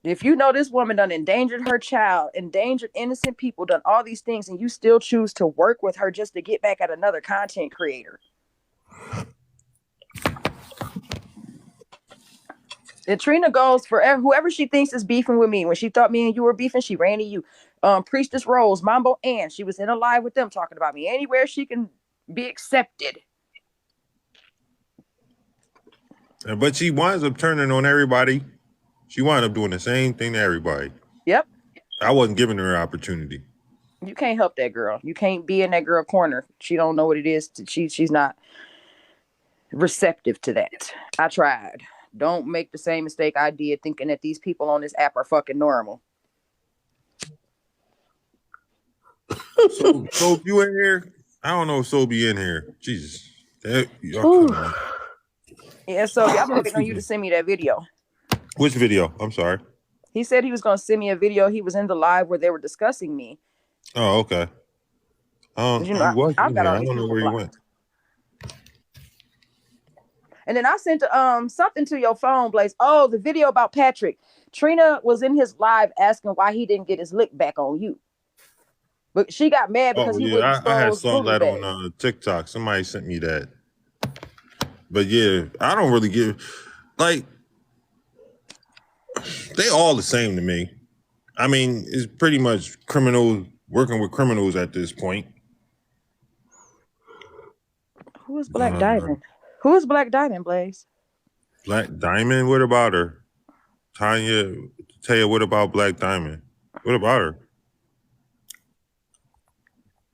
If you know this woman done endangered her child, endangered innocent people, done all these things, and you still choose to work with her just to get back at another content creator. And Trina goes for whoever she thinks is beefing with me. When she thought me and you were beefing, she ran to you. Priestess Rose, Mambo Ann, she was in a live with them talking about me. Anywhere she can be accepted. But she winds up turning on everybody. She wound up doing the same thing to everybody. Yep. I wasn't giving her an opportunity. You can't help that girl. You can't be in that girl corner. She don't know what it is. She's not receptive to that. I tried. Don't make the same mistake I did thinking that these people on this app are fucking normal. So you in here? I don't know if So be in here. Jesus. Y'all come on. Yeah, so I'm waiting on you to send me that video. Which video? I'm sorry. He said he was going to send me a video. He was in the live where they were discussing me. Oh, okay. You know, I've got all I these don't know people where he blocked. went. And then I sent something to your phone, Blaze. Oh, the video about Patrick. Trina was in his live asking why he didn't get his lick back on you. But she got mad because he wouldn't expose I had saw Voodoo that Babe. on TikTok. Somebody sent me that. But yeah, I don't really give, like, they all the same to me. I mean, it's pretty much criminals working with criminals at this point. Who is Black Diamond? Who is Black Diamond, Blaze? Black Diamond? What about her? Taya, what about Black Diamond? What about her?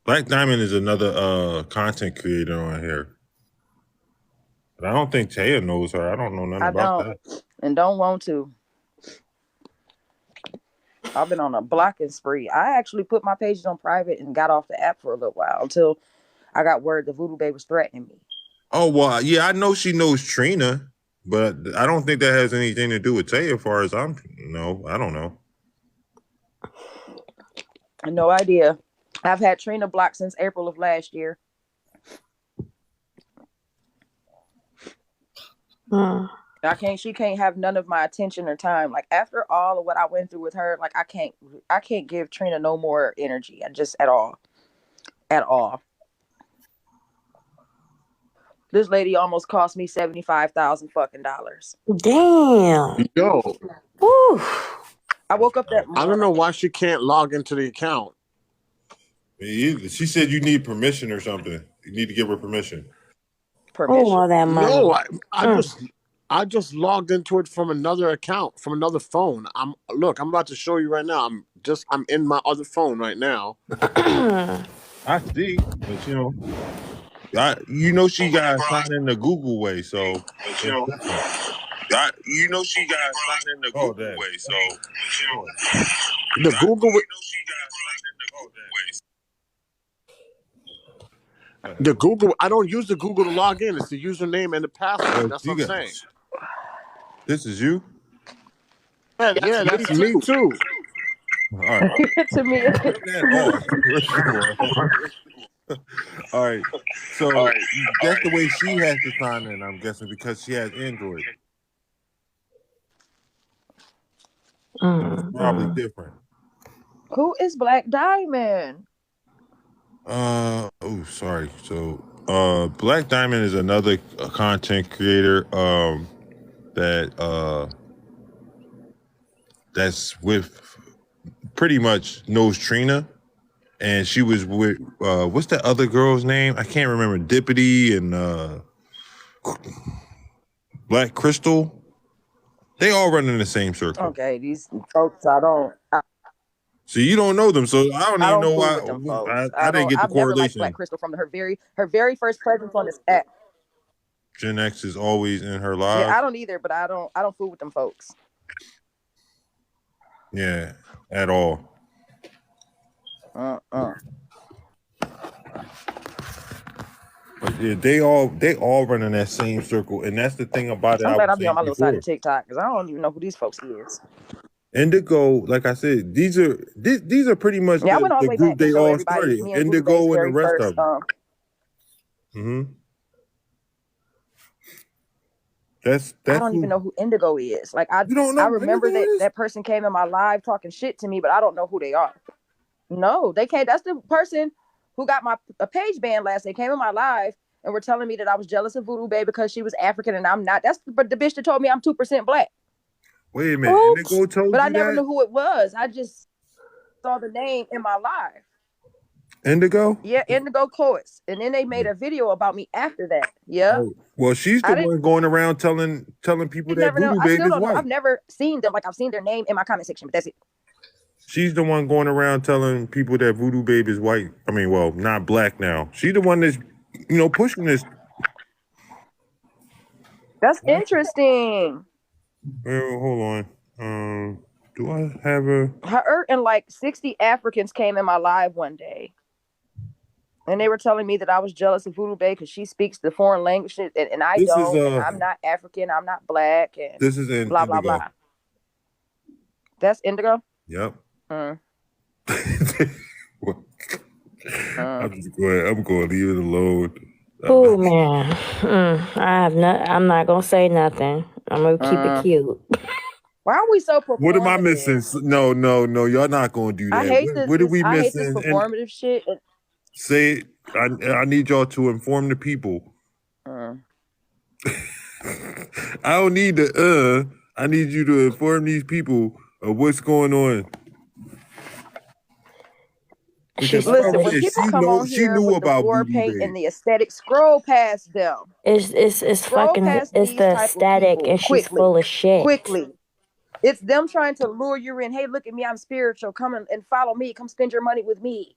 Black Diamond is another content creator on here. But I don't think Taya knows her. I don't know nothing about that. And don't want to. I've been on a blocking spree. I actually put my pages on private and got off the app for a little while until I got word the Voodoo Babe was threatening me. Oh, well, yeah, I know she knows Trina, but I don't think that has anything to do with Taya as far as I don't know. No idea. I've had Trina blocked since April of last year. She can't have none of my attention or time. Like after all of what I went through with her, like I can't give Trina no more energy. At all. This lady almost cost me $75,000 fucking dollars. Damn. Yo. Woo. I woke up that morning. I don't know why she can't log into the account. She said you need permission or something. You need to give her permission. Permission? Oh, all that money. No, I just logged into it from another account, from another phone. I'm about to show you right now. I'm in my other phone right now. I see, but she got signed in the Google way, so she got signed in the Google way, so the Google. The Google, I don't use the Google to log in. It's the username and the password. That's what I'm saying. This is you? Yeah, that's me too. All right. To me. All right. So that's the way she has to sign in, I'm guessing, because she has Android. It's probably different. Who is Black Diamond? Sorry. So Black Diamond is another content creator that's with pretty much knows Trina, and she was with what's that other girl's name? I can't remember. Dippity and Black Crystal. They all run in the same circle. Okay, these folks So you don't know them, so I don't even know why. I didn't get the correlation. I've never liked Black Crystal from her very first presence on this app. Gen X is always in her lives. Yeah, I don't either, but I don't fool with them folks. Yeah, at all. But yeah, they all run in that same circle, and that's the thing about it. I'm glad I'll be on my little side of TikTok because I don't even know who these folks is. Indigo, like I said, these are pretty much the group they all started. Indigo and the rest of them. That's I don't who. even know who Indigo is. Like You don't I know who remember Indigo is? that person came in my live talking shit to me, but I don't know who they are. No, they can't. That's the person who got a page banned last. They came in my live and were telling me that I was jealous of Voodoo Babe because she was African and I'm not. That's the bitch that told me I'm 2% black. Wait a minute. What? Indigo told But I you never that? knew who it was. I just saw the name in my live. Indigo? Yeah, Indigo Coates. And then they made a video about me after that. Yeah. Oh, well, she's the I didn't one going around telling people that never know. Voodoo I Babe still is don't know. white. I've never seen them. Like I've seen their name in my comment section, but that's it. She's the one going around telling people that Voodoo Babe is white. I mean, well, not black now. She's the one that's, pushing this. That's interesting. Hold on. Do I have a? Her and like 60 Africans came in my live one day. And they were telling me that I was jealous of Voodoo Babe because she speaks the foreign language and I This is don't, and I'm not African, I'm not black, and this is in blah blah Indigo. blah. That's Indigo. Yep. Mm. I'm just going. I'm going to leave it alone. Oh man, I'm not gonna say nothing. I'm gonna keep it cute. Why are we so performative? What am I missing? No. Y'all not going to do that. I hate What are we I hate missing? this performative shit. Say it. I need y'all to inform the people. I don't need the I need you to inform these people of what's going on. Because Listen, when people come on here knew with about the war Voodoo paint Babe. and the aesthetic, scroll past them. It's Scroll fucking. past It's these the type of aesthetic, people and she's quickly. full of shit. Quickly. It's them trying to lure you in. Hey, look at me. I'm spiritual. Come and follow me. Come spend your money with me.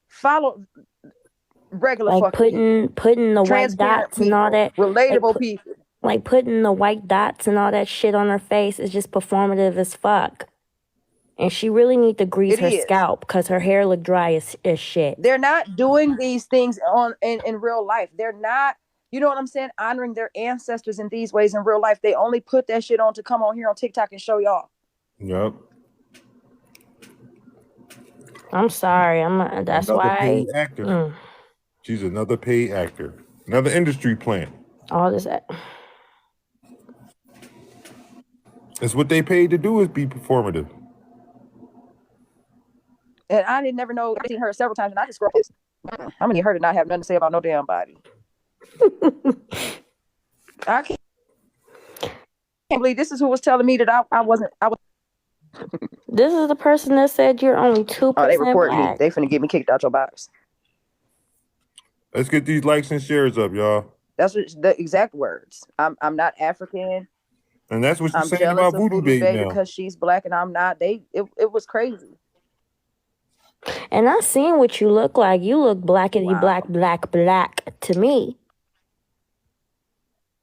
Follow regular Like fucking putting the white dots people, and all that. relatable people. Like putting the white dots and all that shit on her face is just performative as fuck. And she really need to grease her scalp because her hair look dry as shit. They're not doing these things in real life. They're not, you know what I'm saying, honoring their ancestors in these ways in real life. They only put that shit on to come on here on TikTok and show y'all. Yep. I'm sorry. That's another why. Paid actor. She's another paid actor. Another industry plant. All this. It's what they paid to do is be performative. And I didn't never know. I've seen her several times, and I just scroll. I'm gonna need her to not have nothing to say about no damn body. I can't believe this is who was telling me that I wasn't. This is the person that said you're only 2% they report black. me. They finna get me kicked out your box. Let's get these likes and shares up, y'all. That's the exact words. I'm not African. And that's what she's saying jealous about of Voodoo Babe now. because she's black and I'm not. It was crazy. And I seen what you look like. You look black and black to me.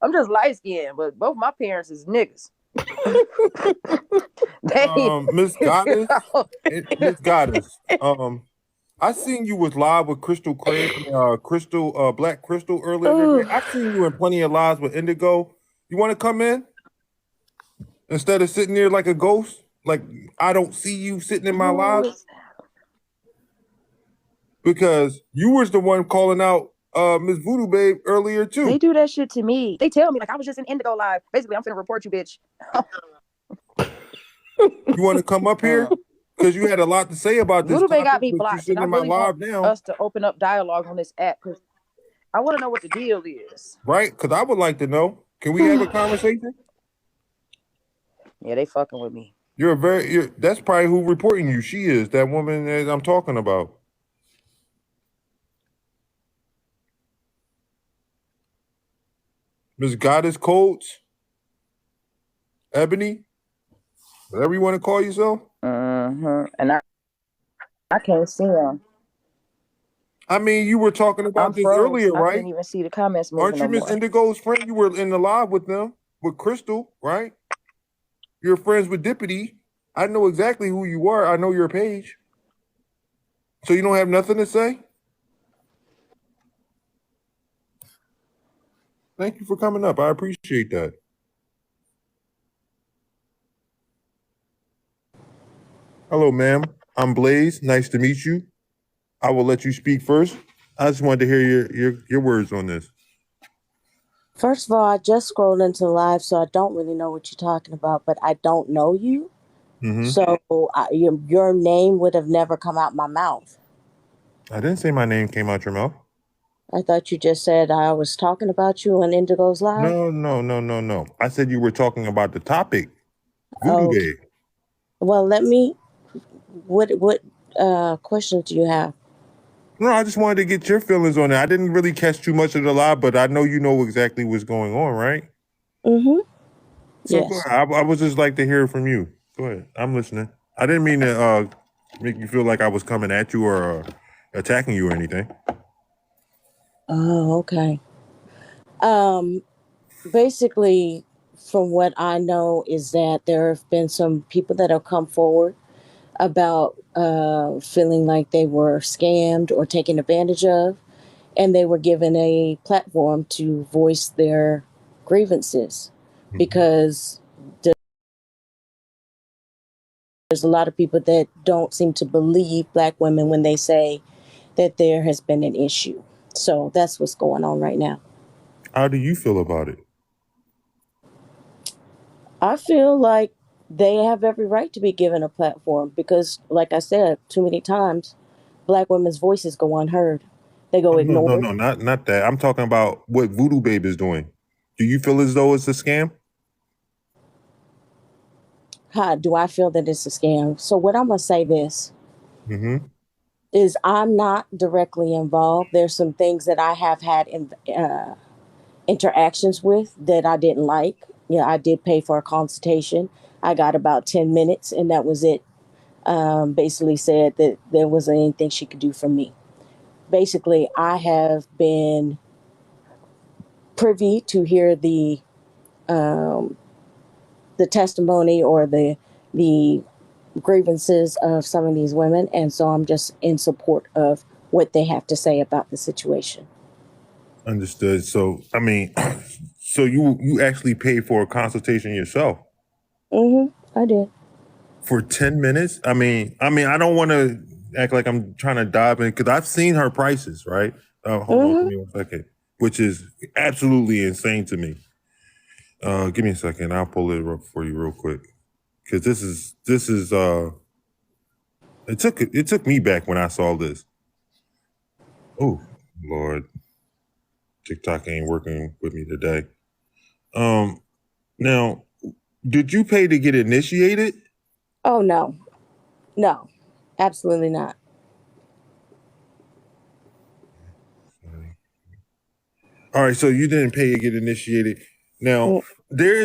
I'm just light skinned, but both my parents is niggas. Miss Goddess, Miss Goddess. I seen you was live with Crystal Craig, Black Crystal earlier today. I seen you in plenty of lives with Indigo. You want to come in instead of sitting there like a ghost? Like I don't see you sitting in my live. Because you was the one calling out Miss Voodoo Babe earlier too. They do that shit to me. They tell me like I was just in Indigo live. Basically, I'm finna report you, bitch. You want to come up here? Because you had a lot to say about this. Voodoo Babe got me blocked, and I really want us to open up dialogue on this app because I want to know what the deal is. Right? Because I would like to know. Can we have a conversation? Yeah, they fucking with me. That's probably who reporting you. She is that woman that I'm talking about. Miss Goddess Codes, Ebony, whatever you want to call yourself. And I can't see them. I mean, you were talking about this earlier, right? I can't even see the comments. Aren't you Miss Indigo's friend? You were in the live with them, with Crystal, right? You're friends with Dippity. I know exactly who you are. I know your page. So you don't have nothing to say? Thank you for coming up. I appreciate that. Hello, ma'am. I'm Blaze. Nice to meet you. I will let you speak first. I just wanted to hear your words on this. First of all, I just scrolled into live, so I don't really know what you're talking about, but I don't know you. Mm-hmm. So your name would have never come out my mouth. I didn't say my name came out your mouth. I thought you just said I was talking about you on Indigo's live. No, no, no, no, no. I said you were talking about the topic, Voodoo Okay. Bay. Well, what questions do you have? No, I just wanted to get your feelings on it. I didn't really catch too much of the live, but I know you know exactly what's going on, right? Mm-hmm. So go Yes. ahead. I would just like to hear from you. Go ahead. I'm listening. I didn't mean to make you feel like I was coming at you or attacking you or anything. Oh, okay. Um, Basically, from what I know, is that there have been some people that have come forward about feeling like they were scammed or taken advantage of, and they were given a platform to voice their grievances Mhm. because there's a lot of people that don't seem to believe black women when they say that there has been an issue. So that's what's going on right now. How do you feel about it? I feel like they have every right to be given a platform because, like I said, too many times, black women's voices go unheard. They go Oh, no, no, ignored. no, not that. I'm talking about what Voodoo Babe is doing. Do you feel as though it's a scam? How do I feel that it's a scam? So, what I'm going to say this Mm-hmm. is I'm not directly involved. There's some things that I have had interactions with that I didn't like. Yeah, I did pay for a consultation. I got about 10 minutes, and that was it. Basically, said that there wasn't anything she could do for me. Basically, I have been privy to hear the testimony or the grievances of some of these women, and so I'm just in support of what they have to say about the situation. Understood. So, I mean, so you actually paid for a consultation yourself I did. for 10 minutes? I don't want to act like I'm trying to dive in because I've seen her prices, right? Hold on, give hmm me 1 second, which is absolutely insane to me. Give me a second. I'll pull it up for you real quick because this is it took me back when I saw this. Oh Lord, TikTok ain't working with me today. Now, did you pay to get initiated? Oh no, no, absolutely not. All right, so you didn't pay to get initiated. Now, Mm, there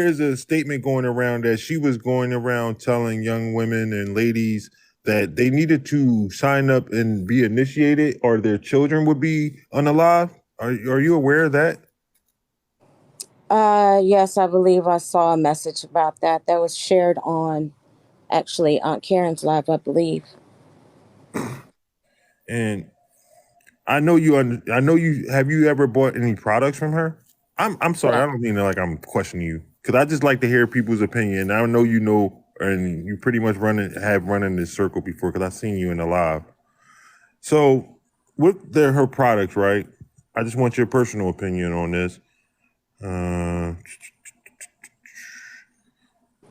is a statement going around that she was going around telling young women and ladies that they needed to sign up and be initiated or their children would be unalive. Are you aware of that? yes, I believe I saw a message about that that was shared on actually Aunt Karen's live, I believe. And I know you have you ever bought any products from her? I'm sorry, No. I don't mean to, like I'm questioning you because I just like to hear people's opinion. I know you know, and you pretty much have run in this circle before because I've seen you in the live. So with her products, right? I just want your personal opinion on this. Uh,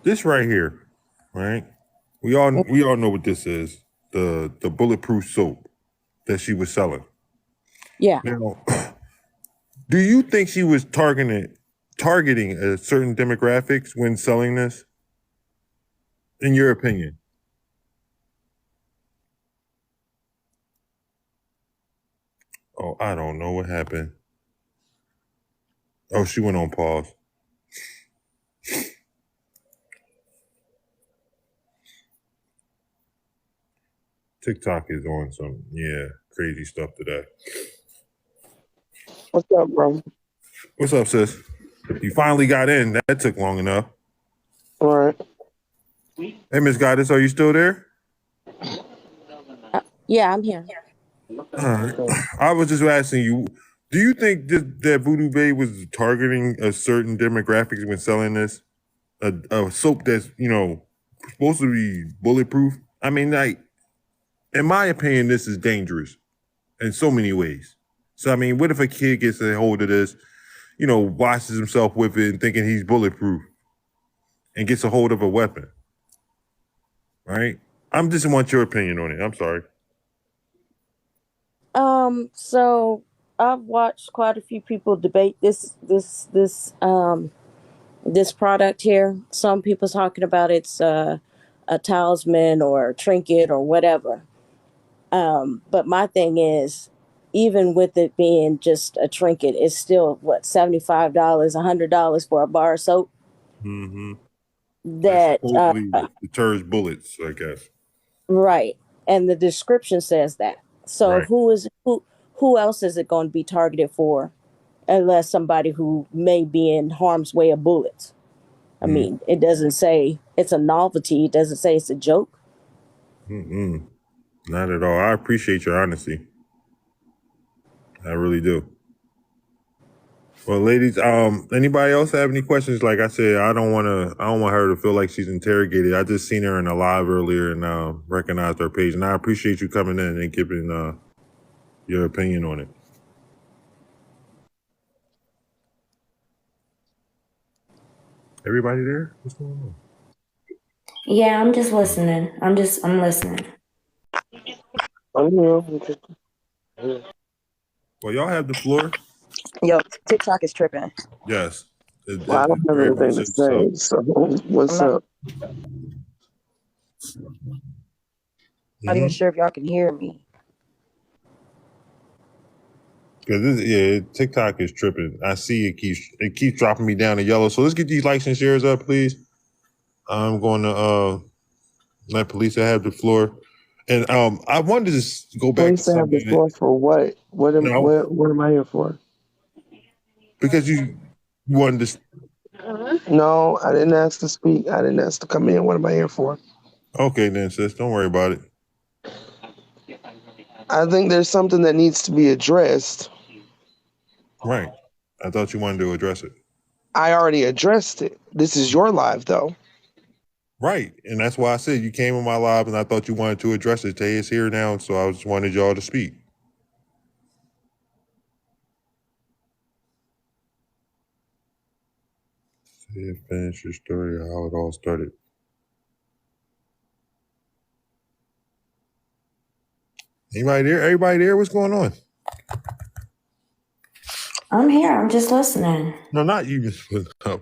this right here, right? We all know what this is. The bulletproof soap that she was selling. Yeah. Now, do you think she was targeting a certain demographics when selling this? In your opinion? Oh, I don't know what happened. Oh, she went on pause. TikTok is on some crazy stuff today. What's up, bro? What's up, sis? You finally got in. That took long enough. All right. Hey, Miss Goddess, are you still there? Yeah, I'm here. All right. I was just asking you, do you think that Voodoo Bay was targeting a certain demographics when selling this? A soap that's, supposed to be bulletproof? I mean, like, in my opinion, this is dangerous in so many ways. So, I mean, what if a kid gets a hold of this? washes himself with it and thinking he's bulletproof and gets a hold of a weapon. Right? I just want your opinion on it. I'm sorry. So I've watched quite a few people debate this product here. Some people talking about it's a talisman or a trinket or whatever. But my thing is, even with it being just a trinket, it's still what, $75, $100 for a bar of soap. Mm-hmm. That That supposedly deters bullets, I guess. right, and the description says that. So Right. who else is it going to be targeted for, unless somebody who may be in harm's way of bullets? I mean, it doesn't say it's a novelty. It doesn't say it's a joke. Mm-mm. Not at all. I appreciate your honesty. I really do. Well, ladies, anybody else have any questions? Like I said, I don't want her to feel like she's interrogated. I just seen her in a live earlier and recognized her page, and I appreciate you coming in and giving your opinion on it. Everybody there? What's going on? Yeah, I'm just listening. I'm listening. I'm here. Well, y'all have the floor. Yo, TikTok is tripping. Yes. Well, I don't have Very much anything to so. say. So what's I'm up? not even sure if y'all can hear me. Because TikTok is tripping. I see it keeps dropping me down to yellow. So let's get these likes and shares up, please. I'm going to let Palesa have the floor. And I wanted to just go back to Police have the something. floor for what? What am I here for? Because you wanted to. No, I didn't ask to speak. I didn't ask to come in. What am I here for? Okay, then, sis. Don't worry about it. I think there's something that needs to be addressed. Right. I thought you wanted to address it. I already addressed it. This is your live, though. Right. And that's why I said you came in my live and I thought you wanted to address it. Tay is here now, so I just wanted y'all to speak. Finish your story of how it all started. Anybody there? Everybody there? What's going on? I'm here. I'm just listening. No, not you just put up.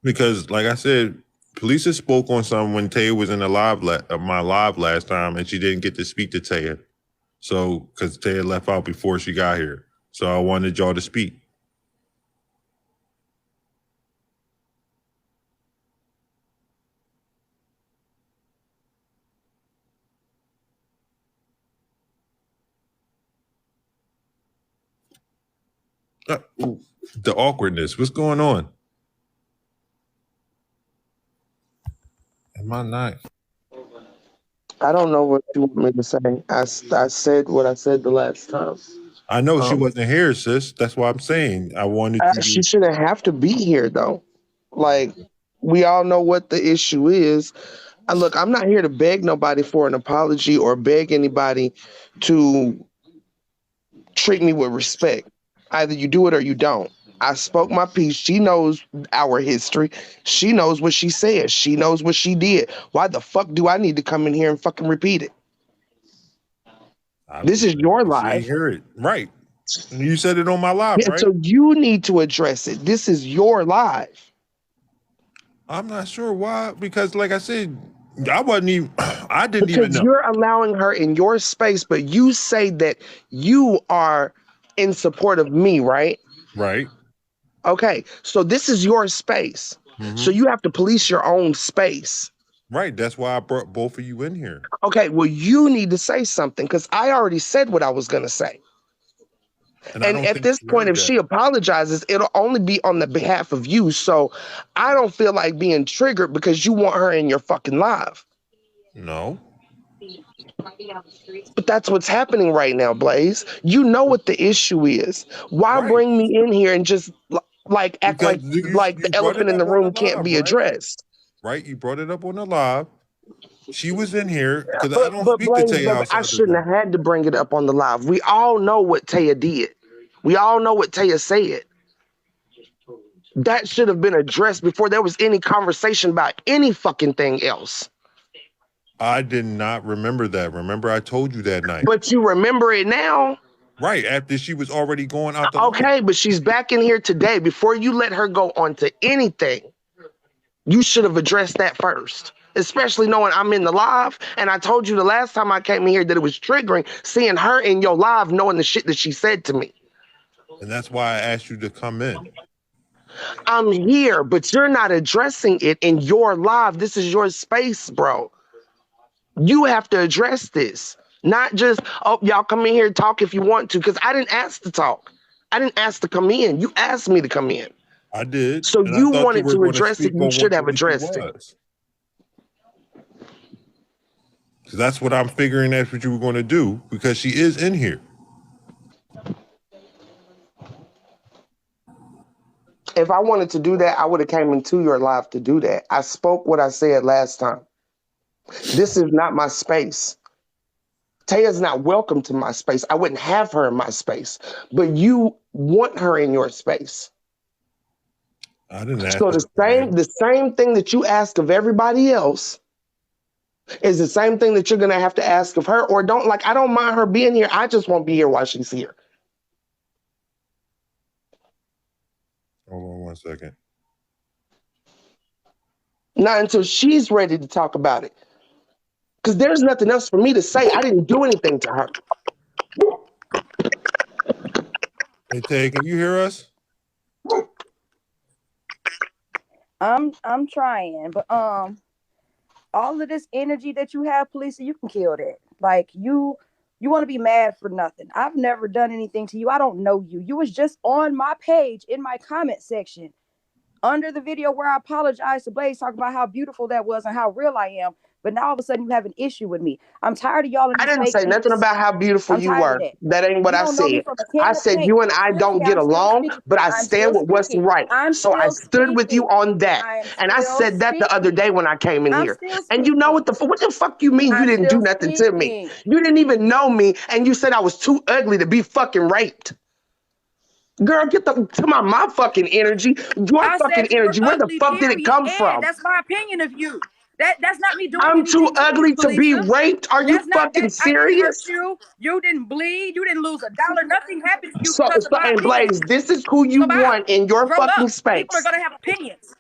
Because, like I said, Police spoke on something when Taya was in the my live last time, and she didn't get to speak to Taya. So, because Taya left out before she got here. So I wanted y'all to speak. The awkwardness. What's going on? Am I not? I don't know what you want me to say. I said what I said the last time. I know she wasn't here, sis. That's why I'm saying I wanted you She to. shouldn't have to be here, though. Like, we all know what the issue is. Look, I'm not here to beg nobody for an apology or beg anybody to treat me with respect. Either you do it or you don't. I spoke my piece. She knows our history. She knows what she said. She knows what she did. Why the fuck do I need to come in here and fucking repeat it? This is your She ain't live. hear it. Right. You said it on my live, Yeah, right? so you need to address it. This is your live. I'm not sure why. Because, like I said, I wasn't even. I didn't even Because know. you're allowing her in your space, but you say that you are in support of me, right? Right. Okay, so this is your space. So you have to police your own space. Right. That's why I brought both of you in here. Okay, well, you need to say something because I already said what I was going to say. And I don't at think this she point, heard if that. she apologizes, it'll only be on the behalf of you. So I don't feel like being triggered because you want her in your fucking live. No. But that's what's happening right now, Blaze. You know what the issue is. Why Right. bring me in here and just like act Because like you the brought it elephant in up the on the room can't live, be right? addressed? Right. You brought it up on the live. She was in here because I don't But speak to Blaze, Taya baby, I outside the shouldn't room. have had to bring it up on the live. We all know what Taya did. We all know what Taya said. That should have been addressed before there was any conversation about any fucking thing else. I did not remember that. Remember, I told you that night. But you remember it now? Right, after she was already going out the Okay, but she's back in here today. Before you let her go on to anything, you should have addressed that first. Especially knowing I'm in the live, and I told you the last time I came in here that it was triggering seeing her in your live knowing the shit that she said to me. And that's why I asked you to come in. I'm here, but you're not addressing it in your live. This is your space, bro. You have to address this. Not just, oh, y'all come in here and talk if you want to, because I didn't ask to talk. I didn't ask to come in. You asked me to come in. I did. So and you I thought wanted you were to going address speak it. You on should what have the issue addressed it. was. So that's what I'm figuring that's what you were going to do, because she is in here. If I wanted to do that, I would have came into your live to do that. I spoke what I said last time. This is not my space. Taya's not welcome to my space. I wouldn't have her in my space, but you want her in your space. I didn't ask So her. the same thing that you ask of everybody else is the same thing that you're gonna have to ask of her. Or I don't mind her being here. I just won't be here while she's here. Hold on 1 second. Not until she's ready to talk about it. Because there's nothing else for me to say. I didn't do anything to her. Hey, Tay, can you hear us? I'm trying, but all of this energy that you have, Palesa, you can kill that. Like you want to be mad for nothing. I've never done anything to you. I don't know you. You was just on my page in my comment section under the video where I apologized to Blaze, talking about how beautiful that was and how real I am. But now all of a sudden you have an issue with me. I'm tired of y'all in I these didn't fake say nothing beefs. about how beautiful I'm you tired of were. that. That ain't what You I don't know me said. from a can I of said paint. you and I don't Okay, get I'm still along, speaking. but I I'm stand still with what's speaking. right. I'm So I still stood with you speaking. on that. I'm And I still said that the other day speaking. when I came in I'm here. still And you know speaking. what the fuck you mean you I'm didn't do still nothing to me? speaking. You didn't even know me, and you said I was too ugly to be fucking raped. Girl, get to my fucking energy. Your I fucking said you were energy. Where the ugly, fuck did it period. come And from? that's my opinion of you. That's not me doing I'm too anything to you, ugly to be Palesa. raped? Are you That's not fucking that. I didn't hurt serious? you. You didn't bleed. You didn't lose $1. Nothing happened to you So, because of my and opinion. Blaze, this is who you So bye. want in your Grow fucking up. People are space. gonna have opinions.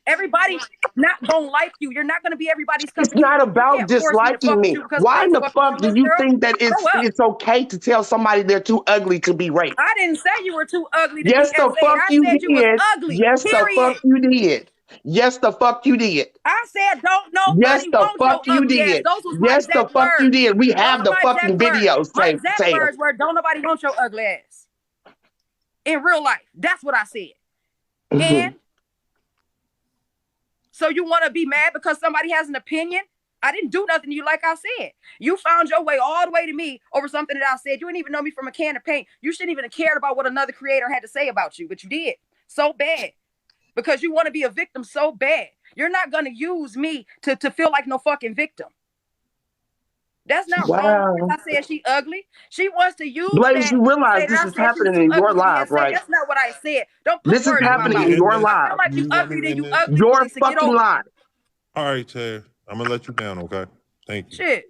Everybody not gonna like you. You're not gonna be everybody's cup It's of tea. not You about can't force me to disliking fuck with me. you because Why in Blaze the fuck with you, fuck do little you girl. think that Grow up. it's okay to tell somebody they're too ugly to be raped? I didn't say you were too ugly to be Yes, the SA. fuck I you said you was did. ugly. Yes, the fuck Period. you did. Yes, the fuck you did. I said, don't Yes, nobody the want your fuck you ugly ass. did. Those was my Yes, the exact fuck you words. did. We Those have are the my fucking exact words. videos, My exact Taylor. words were, don't nobody want your ugly ass. In real life. That's what I said. And so you want to be mad because somebody has an opinion? I didn't do nothing to you, like I said. You found your way all the way to me over something that I said. You didn't even know me from a can of paint. You shouldn't even have cared about what another creator had to say about you, but you did. So bad. Because you want to be a victim so bad. You're not going to use me to feel like no fucking victim. That's not wrong. Wow. I said she ugly. She wants to use Blaze, that you to realize say that this I is said she was happening too in your ugly to be live, SA. right? That's not what I said. Don't put This is words in my happening mouth. in In your this? I live. feel like Do you you want ugly, me then in you this? ugly, Your police, and get fucking over it. live. All right, Tay. I'm gonna let you down, okay? Thank you. Shit.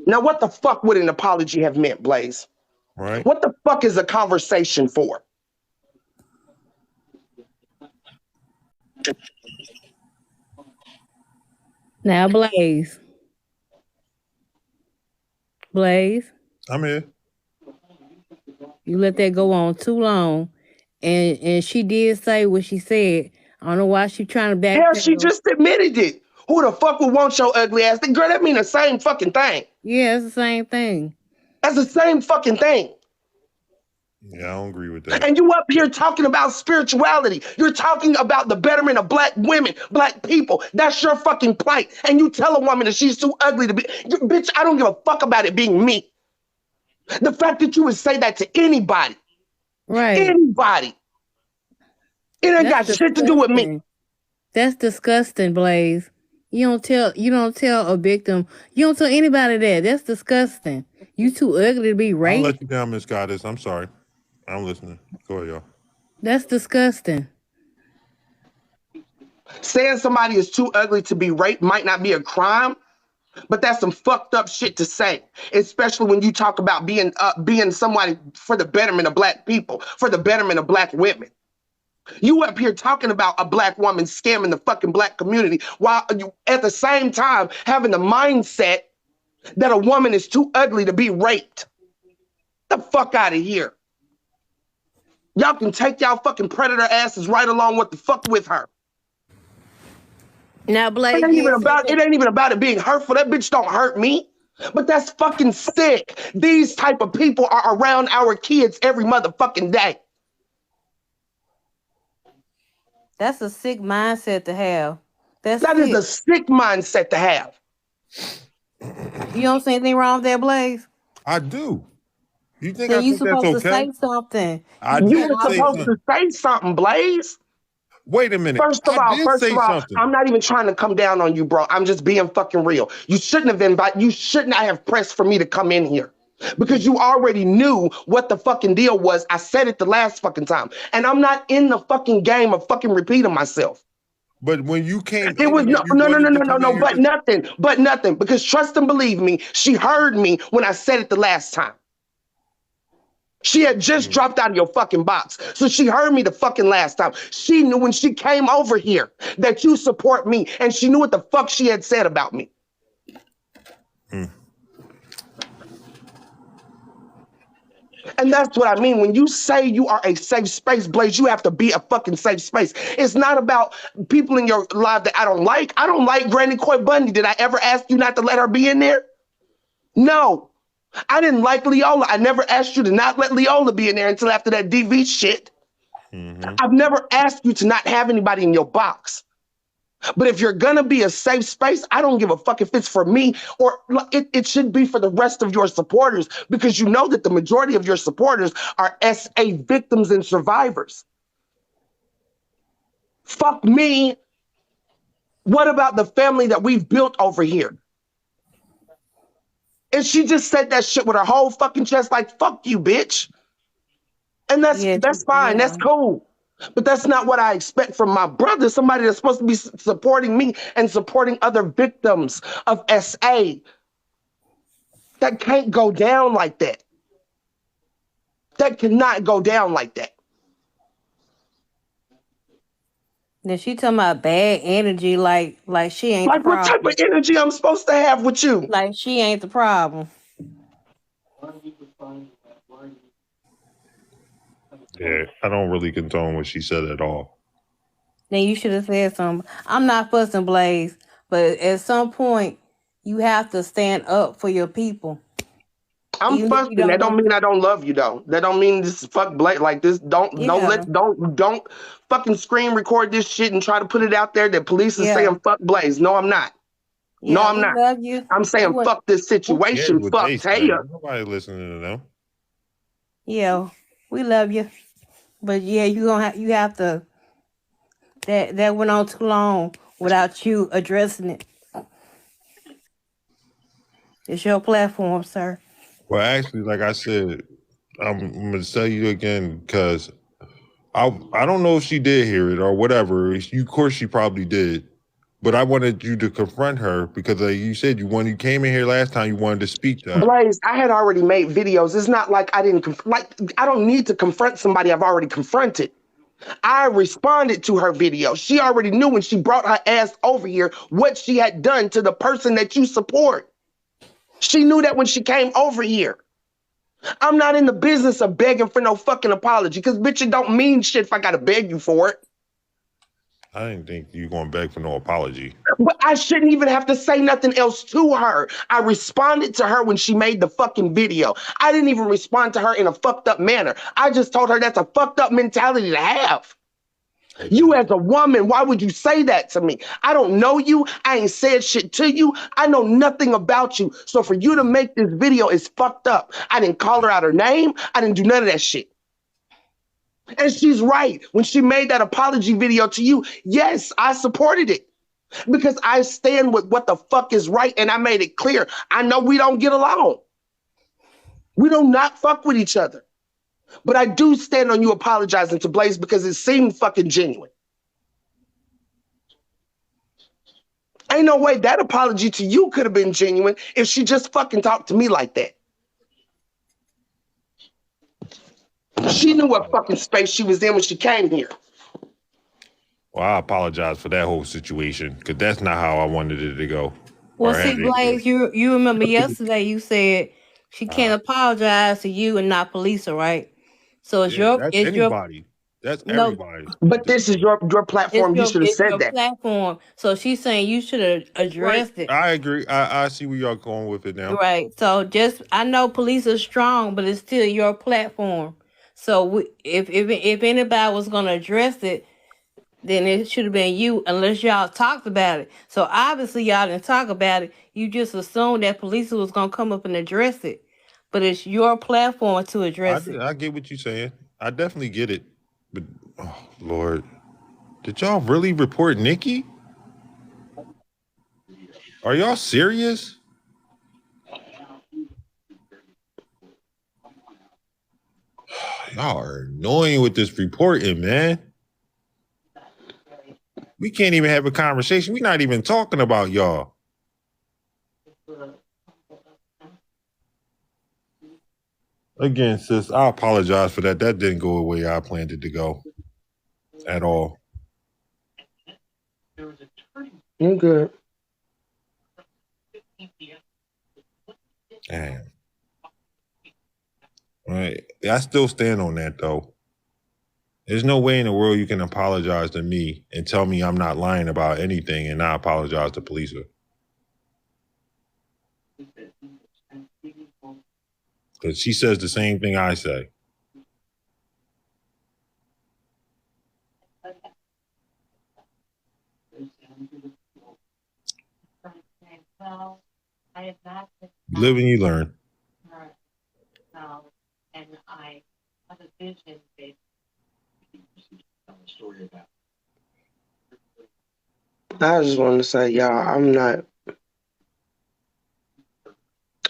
Now, what the fuck would an apology have meant, Blaze? Right? What the fuck is a conversation for? Now, Blaze. Blaze, I'm here. you let that go on too long. And she did say what she said. I don't know why she trying to Hell, she backpedal. just admitted it. Who the fuck would want your ugly ass? Girl, that mean the same fucking thing. Yeah, it's the same thing. That's the same fucking thing. Yeah, I don't agree with that. And you up here talking about spirituality. You're talking about the betterment of black women, black people. That's your fucking plight. And you tell a woman that she's too ugly to be. Bitch, I don't give a fuck about it being me. The fact that you would say that to anybody. Right. Anybody. It ain't got shit to do with me. That's disgusting, Blaze. You don't tell a victim. You don't tell anybody that. That's disgusting. You too ugly to be I'll raped. let you down, Miss Goddess. I'm sorry. I'm listening. Go ahead, y'all. That's disgusting. Saying somebody is too ugly to be raped might not be a crime, but that's some fucked up shit to say, especially when you talk about being somebody for the betterment of black people, for the betterment of black women. You up here talking about a black woman scamming the fucking black community while you at the same time having the mindset that a woman is too ugly to be raped. The fuck out of here. Y'all can take y'all fucking predator asses right along with the fuck with her. Now, It Blaze ain't even did say about that. it ain't even about it being hurtful. That bitch don't hurt me. But that's fucking sick. These type of people are around our kids every motherfucking day. That's a sick mindset to have. That's That is a sick. sick mindset to have. You don't see anything wrong with that, Blaze? I do. You think Then I you think that's supposed to okay? say something. I You You can't were did say always. supposed to something. say something, Blaze. Wait a minute. First of I all, did first say of all, something. I'm not even trying to come down on you, bro. I'm just being fucking real. You shouldn't have invited. You should not have pressed for me to come in here because you already knew what the fucking deal was. I said it the last fucking time, and I'm not in the fucking game of fucking repeating myself. But when you came It in was here, no, you no, no, no, wanted to no, no, come in no, here. but nothing. Because trust and believe me, she heard me when I said it the last time. She had just Mm, dropped out of your fucking box. So she heard me the fucking last time. She knew when she came over here that you support me, and she knew what the fuck she had said about me. mm. And that's what I mean. When you say you are a safe space, Blaze, you have to be a fucking safe space. It's not about people in your life that I don't like. I don't like Granny Coy Bundy. Did I ever ask you not to let her be in there? No. I didn't like Leola. I never asked you to not let Leola be in there until after that DV shit. Mm-hmm. I've never asked you to not have anybody in your box. But if you're gonna be a safe space, I don't give a fuck if it's for me or it should be for the rest of your supporters because you know that the majority of your supporters are SA victims and survivors. Fuck me. What about the family that we've built over here? And she just said that shit with her whole fucking chest, like, fuck you, bitch. And Yeah, that's fine. That's yeah. cool. But that's not what I expect from my brother, somebody that's supposed to be supporting me and supporting other victims of SA. That can't go down like that. That cannot go down like that. Then she talking about bad energy, like she ain't the Like, what type of problem. energy I'm supposed to have with you? Like she ain't the problem. Yeah, I don't really condone what she said at all. Then you should have said something. I'm not fussing Blaze, but at some point you have to stand up for your people, I'm even if you fussing. That don't don't know. mean I don't love you though. That don't mean this is fuck Blake like this. Yeah, Don't fucking screen record this shit and try to put it out there that police is yeah, saying fuck Blaze. No, I'm not. No, yeah. I'm We lnot. love you. I'm We saying want. fuck this Who cares situation. what Fuck they say? Taya. Nobody listening to them. Yeah, we love you. But yeah, you have to. That went on too long without you addressing it. It's your platform, sir. Well, actually, like I said, I'm gonna tell you again because I don't know if she did hear it or whatever. Of course, she probably did. But I wanted you to confront her because you said when you came in here last time, you wanted to speak to her. Blaze, I had already made videos. It's not like I didn't I don't need to confront somebody I've already confronted. I responded to her video. She already knew when she brought her ass over here what she had done to the person that you support. She knew that when she came over here. I'm not in the business of begging for no fucking apology because bitch, it don't mean shit if I gotta beg you for it. I didn't think you were going to beg for no apology. But I shouldn't even have to say nothing else to her. I responded to her when she made the fucking video. I didn't even respond to her in a fucked up manner. I just told her that's a fucked up mentality to have. You as a woman, why would you say that to me? I don't know you. I ain't said shit to you. I know nothing about you. So for you to make this video is fucked up. I didn't call her out her name. I didn't do none of that shit. And she's right. When she made that apology video to you, yes, I supported it. Because I stand with what the fuck is right, and I made it clear. I know we don't get along. We do not fuck with each other. But I do stand on you apologizing to Blaze because it seemed fucking genuine. Ain't no way that apology to you could have been genuine if she just fucking talked to me like that. She knew what fucking space she was in when she came here. Well, I apologize for that whole situation because that's not how I wanted it to go. Well, see, Blaze, you remember yesterday you said she can't apologize to you and not police her, right? So it's that's anybody. That's everybody. But this is your platform. You should have said that. Platform. So she's saying you should have addressed it. I agree. I see where y'all going with it now. Right. So I know police are strong, but it's still your platform. So if anybody was gonna address it, then it should have been you, unless y'all talked about it. So obviously y'all didn't talk about it. You just assumed that police was gonna come up and address it. But it's your platform to address it. I get what you're saying. I definitely get it. But oh Lord, did y'all really report Nikki? Are y'all serious? Y'all are annoying with this reporting, man. We can't even have a conversation. We're not even talking about y'all. Again, sis, I apologize for that. That didn't go the way I planned it to go at all. I'm good. Damn. All right. I still stand on that, though. There's no way in the world you can apologize to me and tell me I'm not lying about anything and not apologize to police. Because she says the same thing I say. You live and you learn. And I have a vision that story about. I just wanted to say, y'all,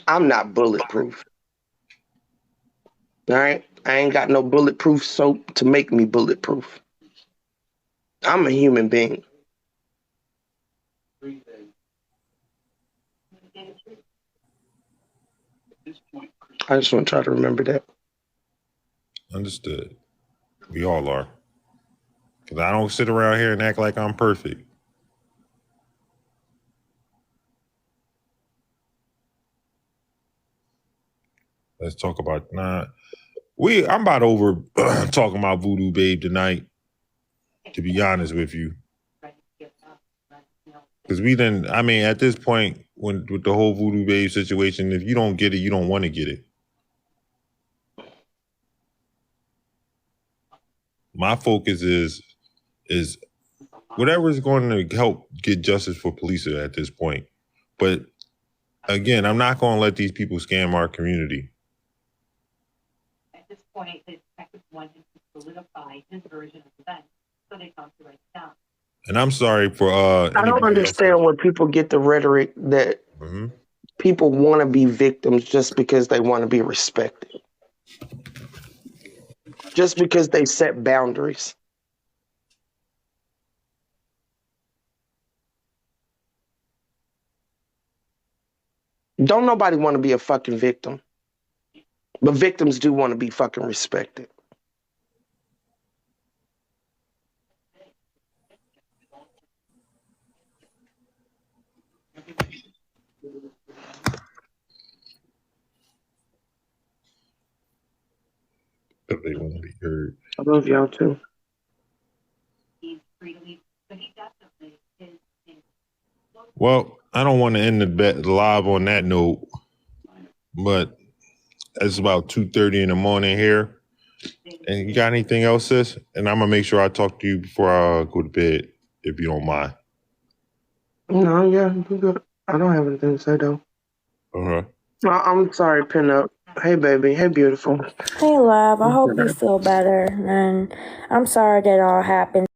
I'm not bulletproof. All right? I ain't got no bulletproof soap to make me bulletproof. I'm a human being. I just want y'all to remember that. Understood. We all are. Because I don't sit around here and act like I'm perfect. Let's talk about I'm about over talking about Voodoo Babe tonight, to be honest with you. Because at this point, with the whole Voodoo Babe situation, if you don't get it, you don't want to get it. My focus is whatever is going to help get justice for police at this point. But again, I'm not going to let these people scam our community. At this point, the detectives wanted to solidify his version of events, so they thought to write it down. And I'm sorry for I don't understand where people get the rhetoric that people want to be victims just because they want to be respected. Just because they set boundaries. Don't nobody want to be a fucking victim. But victims do want to be fucking respected. They want to be heard. I love y'all too. Well, I don't want to end the live on that note, but it's about 2:30 in the morning here. And you got anything else, sis? And I'm going to make sure I talk to you before I go to bed, if you don't mind. No, yeah, you're good. I don't have anything to say, though. Uh-huh. I'm sorry, Pinup. Hey, baby. Hey, beautiful. Hey, love. I hope you feel better. And I'm sorry that all happened.